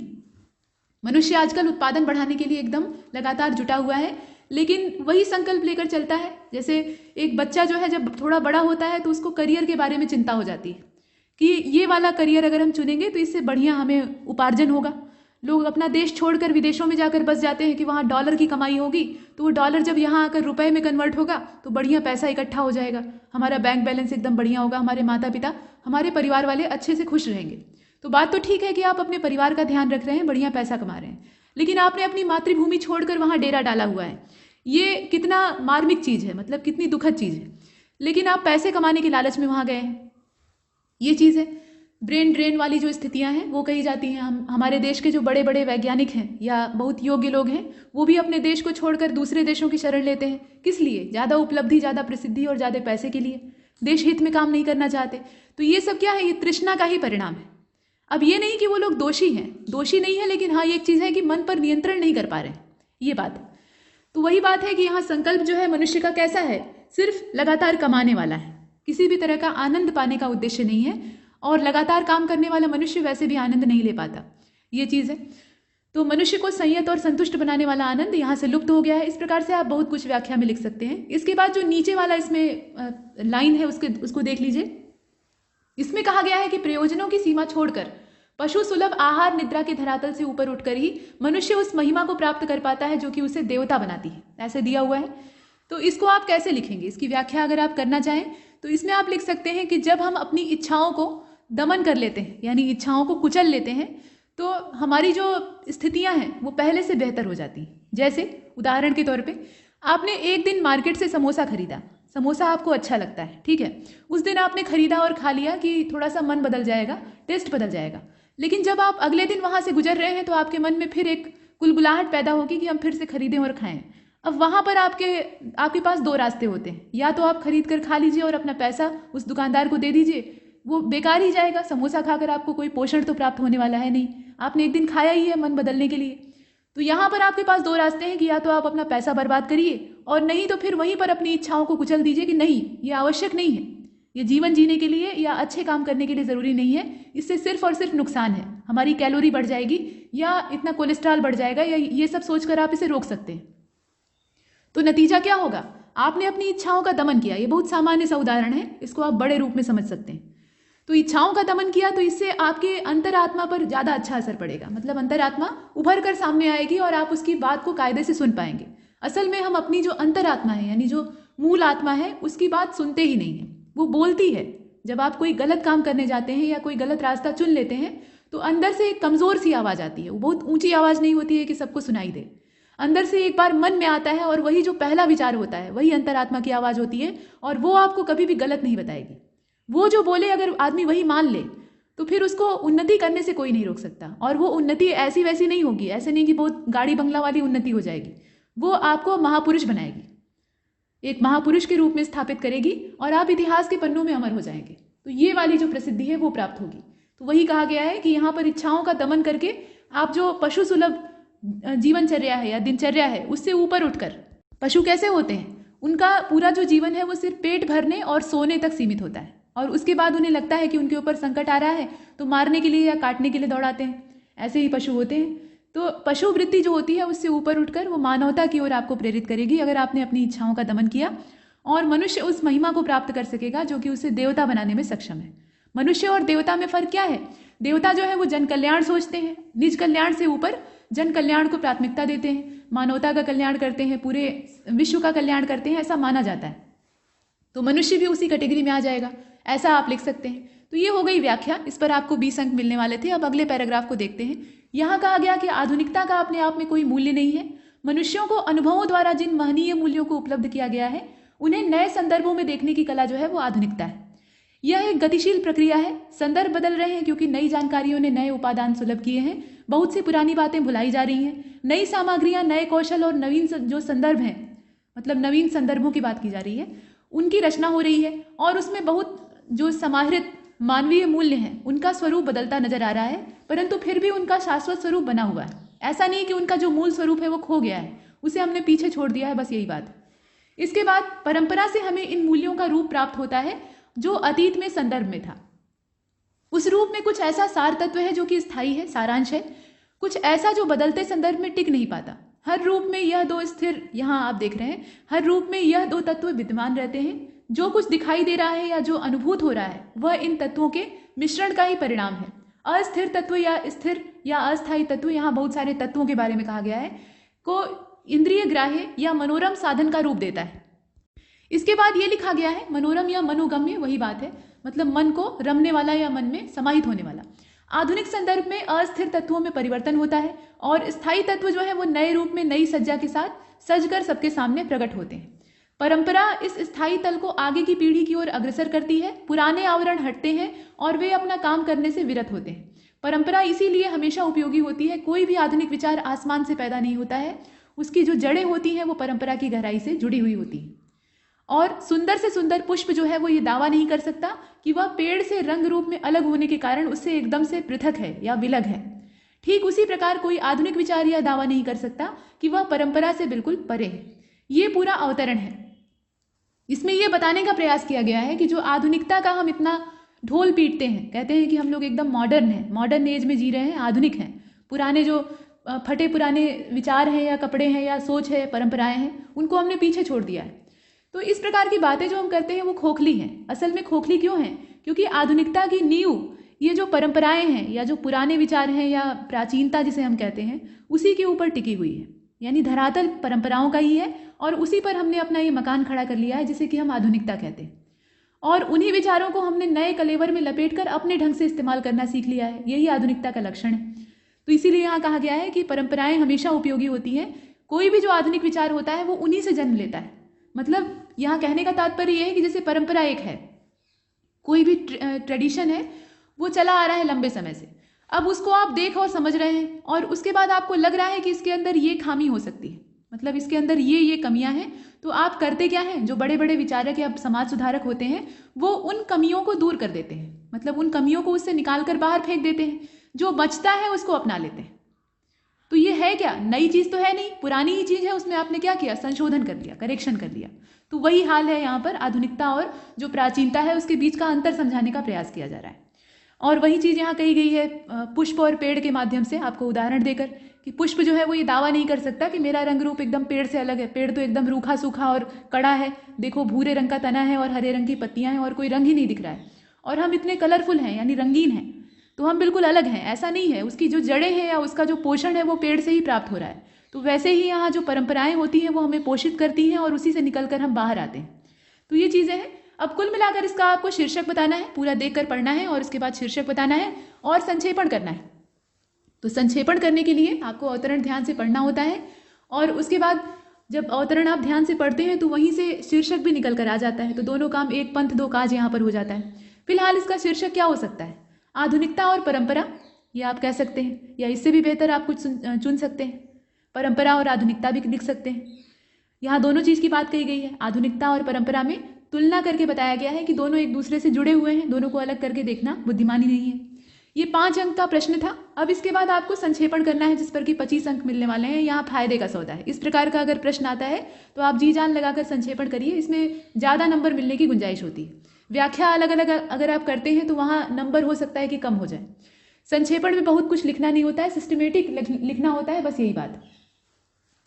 मनुष्य आजकल उत्पादन बढ़ाने के लिए एकदम लगातार जुटा हुआ है, लेकिन वही संकल्प लेकर चलता है। जैसे एक बच्चा जो है जब थोड़ा बड़ा होता है तो उसको करियर के बारे में चिंता हो जाती है कि ये वाला करियर अगर हम चुनेंगे तो इससे बढ़िया हमें उपार्जन होगा। लोग अपना देश छोड़कर विदेशों में जाकर बस जाते हैं कि वहाँ डॉलर की कमाई होगी, तो वो डॉलर जब यहाँ आकर रुपए में कन्वर्ट होगा तो बढ़िया पैसा इकट्ठा हो जाएगा, हमारा बैंक बैलेंस एकदम बढ़िया होगा, हमारे माता पिता हमारे परिवार वाले अच्छे से खुश रहेंगे। तो बात तो ठीक है कि आप अपने परिवार का ध्यान रख रहे हैं, बढ़िया पैसा कमा रहे हैं, लेकिन आपने अपनी मातृभूमि छोड़कर वहाँ डेरा डाला हुआ है। ये कितना मार्मिक चीज़ है, मतलब कितनी दुखद चीज़ है। लेकिन आप पैसे कमाने के लालच में वहाँ गए हैं, ये चीज़ है। ब्रेन ड्रेन वाली जो स्थितियां हैं वो कही जाती हैं। हमारे देश के जो बड़े बड़े वैज्ञानिक हैं या बहुत योग्य लोग हैं वो भी अपने देश को छोड़कर दूसरे देशों की शरण लेते हैं। किस लिए? ज़्यादा उपलब्धि, ज़्यादा प्रसिद्धि और ज़्यादा पैसे के लिए। देश हित में काम नहीं करना चाहते। तो ये सब क्या है? ये तृष्णा का ही परिणाम है। अब ये नहीं कि वो लोग दोषी हैं, दोषी नहीं है, लेकिन हाँ ये एक चीज़ है कि मन पर नियंत्रण नहीं कर पा रहे हैं, ये बात। तो वही बात है कि यहाँ संकल्प जो है मनुष्य का कैसा है? सिर्फ लगातार कमाने वाला है, किसी भी तरह का आनंद पाने का उद्देश्य नहीं है। और लगातार काम करने वाला मनुष्य वैसे भी आनंद नहीं ले पाता, ये चीज़ है। तो मनुष्य को संयत और संतुष्ट बनाने वाला आनंद यहाँ से लुप्त हो गया है। इस प्रकार से आप बहुत कुछ व्याख्या में लिख सकते हैं। इसके बाद जो नीचे वाला इसमें लाइन है उसको देख लीजिए। इसमें कहा गया है कि प्रयोजनों की सीमा छोड़कर पशु सुलभ आहार निद्रा के धरातल से ऊपर उठकर ही मनुष्य उस महिमा को प्राप्त कर पाता है जो कि उसे देवता बनाती है, ऐसे दिया हुआ है। तो इसको आप कैसे लिखेंगे? इसकी व्याख्या अगर आप करना चाहें तो इसमें आप लिख सकते हैं कि जब हम अपनी इच्छाओं को दमन कर लेते हैं, यानी इच्छाओं को कुचल लेते हैं, तो हमारी जो स्थितियां हैं वो पहले से बेहतर हो जाती हैं। जैसे उदाहरण के तौर पे आपने एक दिन मार्केट से समोसा खरीदा, समोसा आपको अच्छा लगता है, ठीक है, उस दिन आपने खरीदा और खा लिया कि थोड़ा सा मन बदल जाएगा, टेस्ट बदल जाएगा। लेकिन जब आप अगले दिन वहाँ से गुजर रहे हैं तो आपके मन में फिर एक कुलबुलाहट पैदा होगी कि हम फिर से खरीदें और खाएं। अब वहाँ पर आपके पास दो रास्ते होते हैं, या तो आप खरीद कर खा लीजिए और अपना पैसा उस दुकानदार को दे दीजिए, वो बेकार ही जाएगा। समोसा खाकर आपको कोई पोषण तो प्राप्त होने वाला है नहीं, आपने एक दिन खाया ही है मन बदलने के लिए। तो यहाँ पर आपके पास दो रास्ते हैं कि या तो आप अपना पैसा बर्बाद करिए और नहीं तो फिर वहीं पर अपनी इच्छाओं को कुचल दीजिए कि नहीं, ये आवश्यक नहीं है, ये जीवन जीने के लिए या अच्छे काम करने के लिए ज़रूरी नहीं है, इससे सिर्फ और सिर्फ नुकसान है, हमारी कैलोरी बढ़ जाएगी या इतना कोलेस्ट्रॉल बढ़ जाएगा, या ये सब सोचकर आप इसे रोक सकते हैं। तो नतीजा क्या होगा? आपने अपनी इच्छाओं का दमन किया। ये बहुत सामान्य सा उदाहरण है, इसको आप बड़े रूप में समझ सकते हैं। तो इच्छाओं का दमन किया तो इससे आपके अंतरात्मा पर ज़्यादा अच्छा असर पड़ेगा, मतलब अंतरात्मा उभर कर सामने आएगी और आप उसकी बात को कायदे से सुन पाएंगे। असल में हम अपनी जो अंतरात्मा है, यानी जो मूल आत्मा है, उसकी बात सुनते ही नहीं है, वो बोलती है। जब आप कोई गलत काम करने जाते हैं या कोई गलत रास्ता चुन लेते हैं तो अंदर से एक कमज़ोर सी आवाज़ आती है। वो बहुत ऊंची आवाज़ नहीं होती है कि सबको सुनाई दे, अंदर से एक बार मन में आता है और वही जो पहला विचार होता है वही अंतरात्मा की आवाज़ होती है, और वो आपको कभी भी गलत नहीं बताएगी। वो जो बोले अगर आदमी वही मान ले तो फिर उसको उन्नति करने से कोई नहीं रोक सकता। और वो उन्नति ऐसी वैसी नहीं होगी, ऐसे नहीं कि बहुत गाड़ी बंगला वाली उन्नति हो जाएगी, वो आपको महापुरुष बनाएगी, एक महापुरुष के रूप में स्थापित करेगी और आप इतिहास के पन्नों में अमर हो जाएंगे। तो ये वाली जो प्रसिद्धि है वो प्राप्त होगी। तो वही कहा गया है कि यहाँ पर इच्छाओं का दमन करके आप जो पशु सुलभ जीवनचर्या है या दिनचर्या है उससे ऊपर उठकर, पशु कैसे होते हैं? उनका पूरा जो जीवन है वो सिर्फ पेट भरने और सोने तक सीमित होता है, और उसके बाद उन्हें लगता है कि उनके ऊपर संकट आ रहा है तो मारने के लिए या काटने के लिए दौड़ाते हैं। ऐसे ही पशु होते हैं। तो पशु वृत्ति जो होती है उससे ऊपर उठकर वो मानवता की ओर आपको प्रेरित करेगी अगर आपने अपनी इच्छाओं का दमन किया, और मनुष्य उस महिमा को प्राप्त कर सकेगा जो कि उसे देवता बनाने में सक्षम है। मनुष्य और देवता में फर्क क्या है? देवता जो है वो जन कल्याण सोचते हैं, निज कल्याण से ऊपर जन कल्याण को प्राथमिकता देते हैं, मानवता का कल्याण करते हैं, पूरे विश्व का कल्याण करते हैं, ऐसा माना जाता है। तो मनुष्य भी उसी कैटेगरी में आ जाएगा, ऐसा आप लिख सकते हैं। तो ये हो गई व्याख्या, इस पर आपको 20 अंक मिलने वाले थे। अब अगले पैराग्राफ को देखते हैं। यहाँ कहा गया कि आधुनिकता का अपने आप में कोई मूल्य नहीं है। मनुष्यों को अनुभवों द्वारा जिन महनीय मूल्यों को उपलब्ध किया गया है उन्हें नए संदर्भों में देखने की कला जो है वो आधुनिकता है। यह एक गतिशील प्रक्रिया है, संदर्भ बदल रहे हैं क्योंकि नई जानकारियों ने नए उपादान सुलभ किए हैं, बहुत सी पुरानी बातें भुलाई जा रही हैं, नई सामग्रियां, नए कौशल और नवीन जो संदर्भ हैं, मतलब नवीन संदर्भों की बात की जा रही है, उनकी रचना हो रही है, और उसमें बहुत जो समाहृत मानवीय मूल्य हैं उनका स्वरूप बदलता नजर आ रहा है, परंतु फिर भी उनका शाश्वत स्वरूप बना हुआ है। ऐसा नहीं कि उनका जो मूल स्वरूप है वो खो गया है, उसे हमने पीछे छोड़ दिया है, बस यही बात। इसके बाद परंपरा से हमें इन मूल्यों का रूप प्राप्त होता है जो अतीत में संदर्भ में था। उस रूप में कुछ ऐसा सार तत्व है जो कि स्थायी है, सारांश है, कुछ ऐसा जो बदलते संदर्भ में टिक नहीं पाता। हर रूप में यह दो स्थिर, यहाँ आप देख रहे हैं, हर रूप में यह दो तत्व विद्यमान रहते हैं। जो कुछ दिखाई दे रहा है या जो अनुभूत हो रहा है वह इन तत्वों के मिश्रण का ही परिणाम है। अस्थिर तत्व या स्थिर या अस्थायी तत्व, यहाँ बहुत सारे तत्वों के बारे में कहा गया है, को इंद्रिय ग्राह्य या मनोरम साधन का रूप देता है। इसके बाद ये लिखा गया है मनोरम या मनोगम्य, वही बात है, मतलब मन को रमने वाला या मन में समाहित होने वाला। आधुनिक संदर्भ में अस्थिर तत्वों में परिवर्तन होता है और स्थायी तत्व जो है वो नए रूप में नई सज्जा के साथ सजकर सबके सामने प्रकट होते हैं। परंपरा इस स्थायी तल को आगे की पीढ़ी की ओर अग्रसर करती है, पुराने आवरण हटते हैं और वे अपना काम करने से विरत होते हैं। परंपरा इसीलिए हमेशा उपयोगी होती है। कोई भी आधुनिक विचार आसमान से पैदा नहीं होता है, उसकी जो जड़ें होती हैं वो परंपरा की गहराई से जुड़ी हुई होती हैं। और सुंदर से सुंदर पुष्प जो है वो ये दावा नहीं कर सकता कि वह पेड़ से रंग रूप में अलग होने के कारण उससे एकदम से पृथक है या विलग है। ठीक उसी प्रकार कोई आधुनिक विचार यह दावा नहीं कर सकता कि वह परंपरा से बिल्कुल परे है। ये पूरा अवतरण है। इसमें यह बताने का प्रयास किया गया है कि जो आधुनिकता का हम इतना ढोल पीटते हैं, कहते हैं कि हम लोग एकदम मॉडर्न हैं, मॉडर्न एज में जी रहे हैं, आधुनिक हैं, पुराने जो फटे पुराने विचार हैं या कपड़े हैं या सोच है, परंपराएं हैं, उनको हमने पीछे छोड़ दिया है। तो इस प्रकार की बातें जो हम करते हैं वो खोखली हैं। असल में खोखली क्यों हैं? क्योंकि आधुनिकता की नींव ये जो परंपराएं हैं या जो पुराने विचार हैं या प्राचीनता जिसे हम कहते हैं, उसी के ऊपर टिकी हुई है। यानी धरातल परंपराओं का ही है और उसी पर हमने अपना ये मकान खड़ा कर लिया है जिसे कि हम आधुनिकता कहते हैं। और उन्हीं विचारों को हमने नए कलेवर में लपेटकर अपने ढंग से इस्तेमाल करना सीख लिया है। यही आधुनिकता का लक्षण है। तो इसीलिए यहाँ कहा गया है कि परंपराएं हमेशा उपयोगी होती हैं। कोई भी जो आधुनिक विचार होता है वो उन्हीं से जन्म लेता है। मतलब यहाँ कहने का तात्पर्य यह है कि जैसे परंपरा एक है, कोई भी ट्रेडिशन है, वो चला आ रहा है लंबे समय से, अब उसको आप देख और समझ रहे हैं और उसके बाद आपको लग रहा है कि इसके अंदर ये खामी हो सकती है, मतलब इसके अंदर ये कमियां हैं, तो आप करते क्या हैं? जो बड़े बड़े विचारक या समाज सुधारक होते हैं वो उन कमियों को दूर कर देते हैं, मतलब उन कमियों को उससे निकाल कर बाहर फेंक देते हैं, जो बचता है उसको अपना लेते हैं। तो ये है क्या? नई चीज तो है नहीं, पुरानी ही चीज है, उसमें आपने क्या किया? संशोधन कर लिया, करेक्शन कर लिया। तो वही हाल है यहाँ पर। आधुनिकता और जो प्राचीनता है उसके बीच का अंतर समझाने का प्रयास किया जा रहा है। और वही चीज यहाँ कही गई है पुष्प और पेड़ के माध्यम से, आपको उदाहरण देकर, कि पुष्प जो है वो ये दावा नहीं कर सकता कि मेरा रंग रूप एकदम पेड़ से अलग है। पेड़ तो एकदम रूखा सूखा और कड़ा है, देखो भूरे रंग का तना है और हरे रंग की पत्तियां हैं और कोई रंग ही नहीं दिख रहा है, और हम इतने कलरफुल हैं यानी रंगीन हैं, तो हम बिल्कुल अलग हैं। ऐसा नहीं है। उसकी जो जड़ें हैं या उसका जो पोषण है वो पेड़ से ही प्राप्त हो रहा है। तो वैसे ही यहाँ जो परंपराएं होती हैं वो हमें पोषित करती हैं और उसी से निकलकर हम बाहर आते हैं। तो ये चीज़ें हैं। अब कुल मिलाकर इसका आपको शीर्षक बताना है, पूरा देखकर पढ़ना है और उसके बाद शीर्षक बताना है और संक्षेपण करना है। तो संक्षेपण करने के लिए आपको अवतरण ध्यान से पढ़ना होता है और उसके बाद जब अवतरण आप ध्यान से पढ़ते हैं तो वहीं से शीर्षक भी निकल कर आ जाता है। तो दोनों काम एक पंथ दो काज यहाँ पर हो जाता है। फिलहाल इसका शीर्षक क्या हो सकता है? आधुनिकता और परंपरा, ये आप कह सकते हैं, या इससे भी बेहतर आप कुछ चुन सकते हैं। परंपरा और आधुनिकता भी लिख सकते हैं। यहाँ दोनों चीज़ की बात कही गई है। आधुनिकता और परंपरा में तुलना करके बताया गया है कि दोनों एक दूसरे से जुड़े हुए हैं, दोनों को अलग करके देखना बुद्धिमानी नहीं है। ये 5 अंक का प्रश्न था। अब इसके बाद आपको संक्षेपण करना है जिस पर कि 25 अंक मिलने वाले हैं। यहाँ फायदे का सौदा है। इस प्रकार का अगर प्रश्न आता है तो आप जी जान लगाकर संक्षेपण करिए, इसमें ज़्यादा नंबर मिलने की गुंजाइश होती है। व्याख्या अलग अलग अगर आप करते हैं तो वहाँ नंबर हो सकता है कि कम हो जाए। संक्षेपण में बहुत कुछ लिखना नहीं होता है, सिस्टमेटिक लिखना होता है, बस यही बात।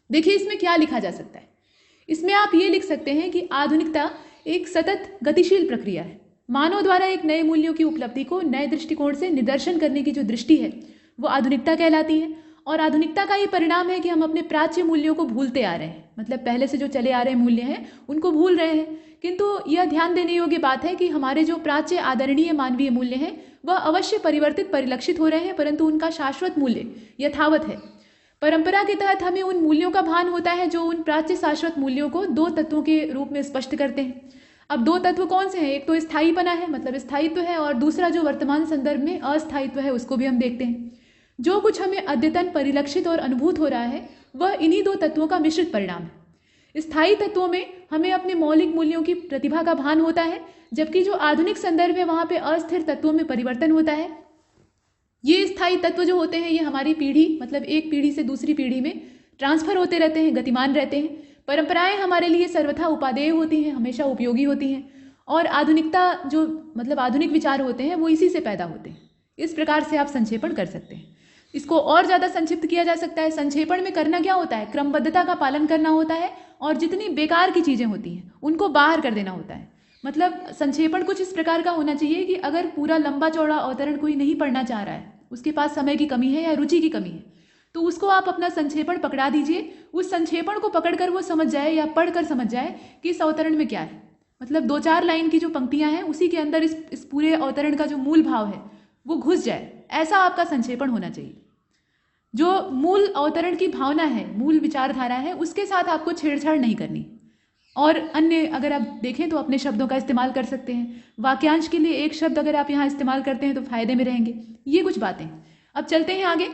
देखिए इसमें क्या लिखा जा सकता है। इसमें आप ये लिख सकते हैं कि आधुनिकता एक सतत गतिशील प्रक्रिया है। मानव द्वारा एक नए मूल्यों की उपलब्धि को नए दृष्टिकोण से निदर्शन करने की जो दृष्टि है वो आधुनिकता कहलाती है। और आधुनिकता का ये परिणाम है कि हम अपने प्राच्य मूल्यों को भूलते आ रहे हैं, मतलब पहले से जो चले आ रहे मूल्य हैं उनको भूल रहे हैं। किंतु यह ध्यान देने योग्य बात है कि हमारे जो प्राच्य आदरणीय मानवीय मूल्य हैं वह अवश्य परिवर्तित परिलक्षित हो रहे हैं, परंतु उनका शाश्वत मूल्य यथावत है। परंपरा के तहत हमें उन मूल्यों का भान होता है जो उन प्राच्य शाश्वत मूल्यों को 2 तत्वों के रूप में स्पष्ट करते हैं। अब 2 तत्व कौन से हैं? एक तो स्थायीपना है, मतलब स्थायित्व है, और दूसरा जो वर्तमान संदर्भ में अस्थायित्व है उसको भी हम देखते हैं। जो कुछ हमें अद्यतन परिलक्षित और अनुभूत हो रहा है वह इन्हीं 2 तत्वों का मिश्रित परिणाम है। स्थायी तत्वों में हमें अपने मौलिक मूल्यों की प्रतिभा का भान होता है, जबकि जो आधुनिक संदर्भ है वहां पे अस्थिर तत्वों में परिवर्तन होता है। ये स्थायी तत्व जो होते हैं ये हमारी पीढ़ी, मतलब एक पीढ़ी से दूसरी पीढ़ी में ट्रांसफर होते रहते हैं, गतिमान रहते हैं। परंपराएं हमारे लिए सर्वथा उपादेय होती हैं, हमेशा उपयोगी होती हैं, और आधुनिकता जो मतलब आधुनिक विचार होते हैं वो इसी से पैदा होते हैं। इस प्रकार से आप संक्षेपण कर सकते हैं। इसको और ज़्यादा संक्षिप्त किया जा सकता है। संक्षेपण में करना क्या होता है, क्रमबद्धता का पालन करना होता है और जितनी बेकार की चीज़ें होती हैं उनको बाहर कर देना होता है। मतलब संक्षेपण कुछ इस प्रकार का होना चाहिए कि अगर पूरा लंबा चौड़ा अवतरण कोई नहीं पढ़ना चाह रहा है, उसके पास समय की कमी है या रुचि की कमी है, तो उसको आप अपना संक्षेपण पकड़ा दीजिए। उस संक्षेपण को पकड़कर वो समझ जाए या पढ़कर समझ जाए कि इस अवतरण में क्या है। मतलब 2-4 लाइन की जो पंक्तियां हैं उसी के अंदर इस पूरे अवतरण का जो मूल भाव है वो घुस जाए, ऐसा आपका संक्षेपण होना चाहिए। जो मूल अवतरण की भावना है, मूल विचारधारा है, उसके साथ आपको छेड़छाड़ नहीं करनी। और अन्य अगर आप देखें तो अपने शब्दों का इस्तेमाल कर सकते हैं। वाक्यांश के लिए एक शब्द अगर आप यहाँ इस्तेमाल करते हैं तो फायदे में रहेंगे। ये कुछ बातें। अब चलते हैं आगे।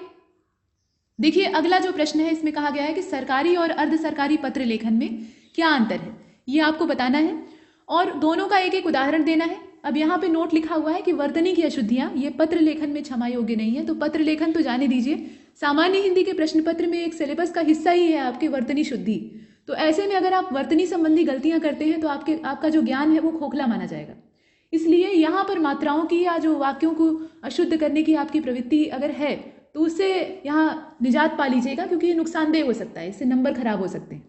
देखिए अगला जो प्रश्न है इसमें कहा गया है कि सरकारी और अर्ध सरकारी पत्र लेखन में क्या अंतर है, ये आपको बताना है और दोनों का एक एक उदाहरण देना है। अब यहाँ पे नोट लिखा हुआ है कि वर्तनी की अशुद्धियां ये पत्र लेखन में क्षमा योग्य नहीं है। तो पत्र लेखन तो जाने दीजिए, सामान्य हिंदी के प्रश्न पत्र में एक सिलेबस का हिस्सा ही है आपके वर्तनी शुद्धि। तो ऐसे में अगर आप वर्तनी संबंधी गलतियां करते हैं तो आपका जो ज्ञान है वो खोखला माना जाएगा। इसलिए यहाँ पर मात्राओं की या जो वाक्यों को अशुद्ध करने की आपकी प्रवृत्ति अगर है तो उससे यहाँ निजात पा लीजिएगा, क्योंकि ये नुकसानदेह हो सकता है, इससे नंबर खराब हो सकते हैं।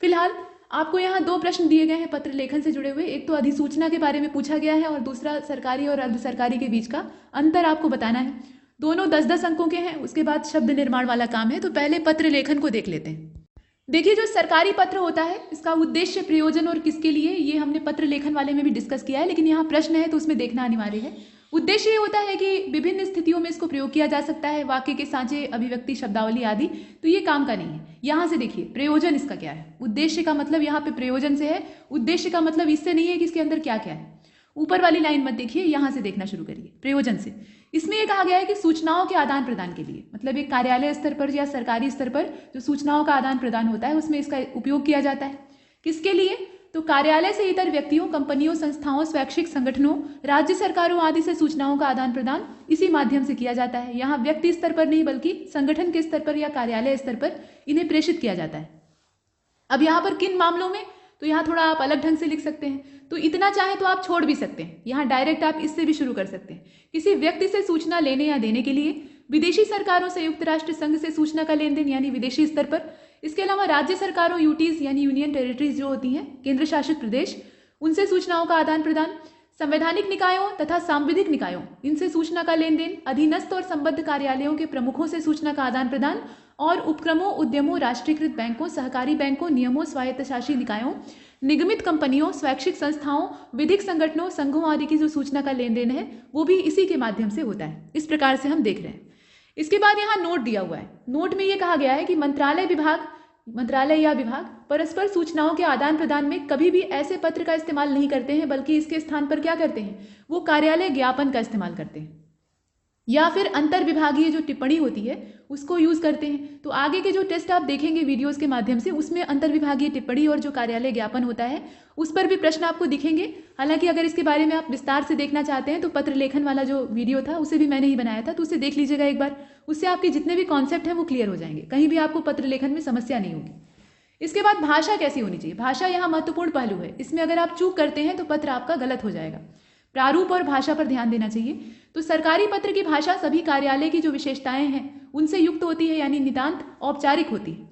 फिलहाल आपको यहाँ 2 प्रश्न दिए गए हैं पत्र लेखन से जुड़े हुए। एक तो अधिसूचना के बारे में पूछा गया है और दूसरा सरकारी और अर्ध सरकारी के बीच का अंतर आपको बताना है। दोनों 10-10 अंकों के हैं। उसके बाद शब्द निर्माण वाला काम है। तो पहले पत्र लेखन को देख लेते हैं। देखिए जो सरकारी पत्र होता है इसका उद्देश्य, प्रयोजन और किसके लिए, ये हमने पत्र लेखन वाले में भी डिस्कस किया है, लेकिन यहाँ प्रश्न है तो उसमें देखना अनिवार्य है। उद्देश्य ये होता है कि विभिन्न स्थितियों में इसको प्रयोग किया जा सकता है, वाक्य के सांचे, अभिव्यक्ति, शब्दावली आदि। तो ये काम का नहीं है। यहाँ से देखिए प्रयोजन इसका क्या है। उद्देश्य का मतलब यहाँ पे प्रयोजन से है, उद्देश्य का मतलब इससे नहीं है कि इसके अंदर क्या क्या है। ऊपर वाली लाइन मत देखिए, यहाँ से देखना शुरू करिए प्रयोजन से। इसमें यह कहा गया है कि सूचनाओं के आदान प्रदान के लिए, मतलब एक कार्यालय स्तर पर या सरकारी स्तर पर जो सूचनाओं का आदान प्रदान होता है उसमें इसका उपयोग किया जाता है। किसके लिए, तो कार्यालय से इतर व्यक्तियों, कंपनियों, संस्थाओं, स्वैच्छिक संगठनों, राज्य सरकारों आदि से सूचनाओं का आदान प्रदान इसी माध्यम से किया जाता है। यहाँ व्यक्ति स्तर पर नहीं बल्कि संगठन के स्तर पर या कार्यालय स्तर पर इन्हें प्रेषित किया जाता है। अब यहाँ पर किन मामलों में, तो यहाँ थोड़ा आप अलग ढंग से लिख सकते हैं। तो इतना चाहे तो आप छोड़ भी सकते हैं, यहाँ डायरेक्ट आप इससे भी शुरू कर सकते हैं। किसी व्यक्ति से सूचना लेने या देने के लिए, विदेशी सरकारों, संयुक्त राष्ट्र संघ से सूचना का लेन देन यानी विदेशी स्तर पर, इसके अलावा राज्य सरकारों, यूटीज यानी यूनियन टेरिटरीज जो होती हैं, केंद्र शासित प्रदेश, उनसे सूचनाओं का आदान प्रदान, संवैधानिक निकायों तथा सांविधिक निकायों, इनसे सूचना का लेन देन, अधीनस्थ और संबद्ध कार्यालयों के प्रमुखों से सूचना का आदान प्रदान, और उपक्रमों, उद्यमों, राष्ट्रीयकृत बैंकों, सहकारी बैंकों, नियमों, स्वायत्तशासी निकायों, निगमित कंपनियों, स्वैच्छिक संस्थाओं, विधिक संगठनों, संघों आदि की जो सूचना का लेन देन है वो भी इसी के माध्यम से होता है। इस प्रकार से हम देख रहे हैं। इसके बाद यहाँ नोट दिया हुआ है। नोट में ये कहा गया है कि मंत्रालय या विभाग परस्पर सूचनाओं के आदान प्रदान में कभी भी ऐसे पत्र का इस्तेमाल नहीं करते हैं, बल्कि इसके स्थान पर क्या करते हैं, वो कार्यालय ज्ञापन का इस्तेमाल करते हैं या फिर अंतर विभागीय जो टिप्पणी होती है उसको यूज करते हैं। तो आगे के जो टेस्ट आप देखेंगे वीडियोस के माध्यम से, उसमें अंतर विभागीय टिप्पणी और जो कार्यालय ज्ञापन होता है उस पर भी प्रश्न आपको दिखेंगे। हालांकि अगर इसके बारे में आप विस्तार से देखना चाहते हैं तो पत्र लेखन वाला जो वीडियो था उसे भी मैंने ही बनाया था, तो उसे देख लीजिएगा एक बार। उससे आपके जितने भी कॉन्सेप्ट हैं वो क्लियर हो जाएंगे, कहीं भी आपको पत्र लेखन में समस्या नहीं होगी। इसके बाद भाषा कैसी होनी चाहिए, भाषा यहाँ महत्वपूर्ण पहलू है। इसमें अगर आप चूक करते हैं तो पत्र आपका गलत हो जाएगा। प्रारूप और भाषा पर ध्यान देना चाहिए। तो सरकारी पत्र की भाषा सभी कार्यालय की जो विशेषताएं हैं उनसे युक्त होती है, यानी नितांत औपचारिक होती है,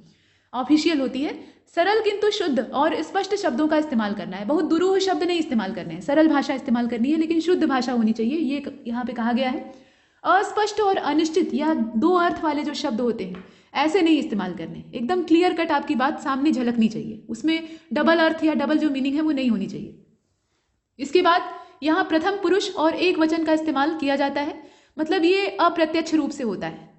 ऑफिशियल होती है। सरल किंतु शुद्ध और स्पष्ट शब्दों का इस्तेमाल करना है, बहुत दुरूह शब्द नहीं इस्तेमाल करने हैं, सरल भाषा इस्तेमाल करनी है, लेकिन शुद्ध भाषा होनी चाहिए, ये यहाँ पे कहा गया है। अस्पष्ट और अनिश्चित या 2 अर्थ वाले जो शब्द होते हैं ऐसे नहीं इस्तेमाल करने, एकदम क्लियर कट आपकी बात सामने झलकनी चाहिए, उसमें डबल अर्थ या डबल जो मीनिंग है वो नहीं होनी चाहिए। इसके बाद यहाँ प्रथम पुरुष और एक वचन का इस्तेमाल किया जाता है, मतलब ये अप्रत्यक्ष रूप से होता है।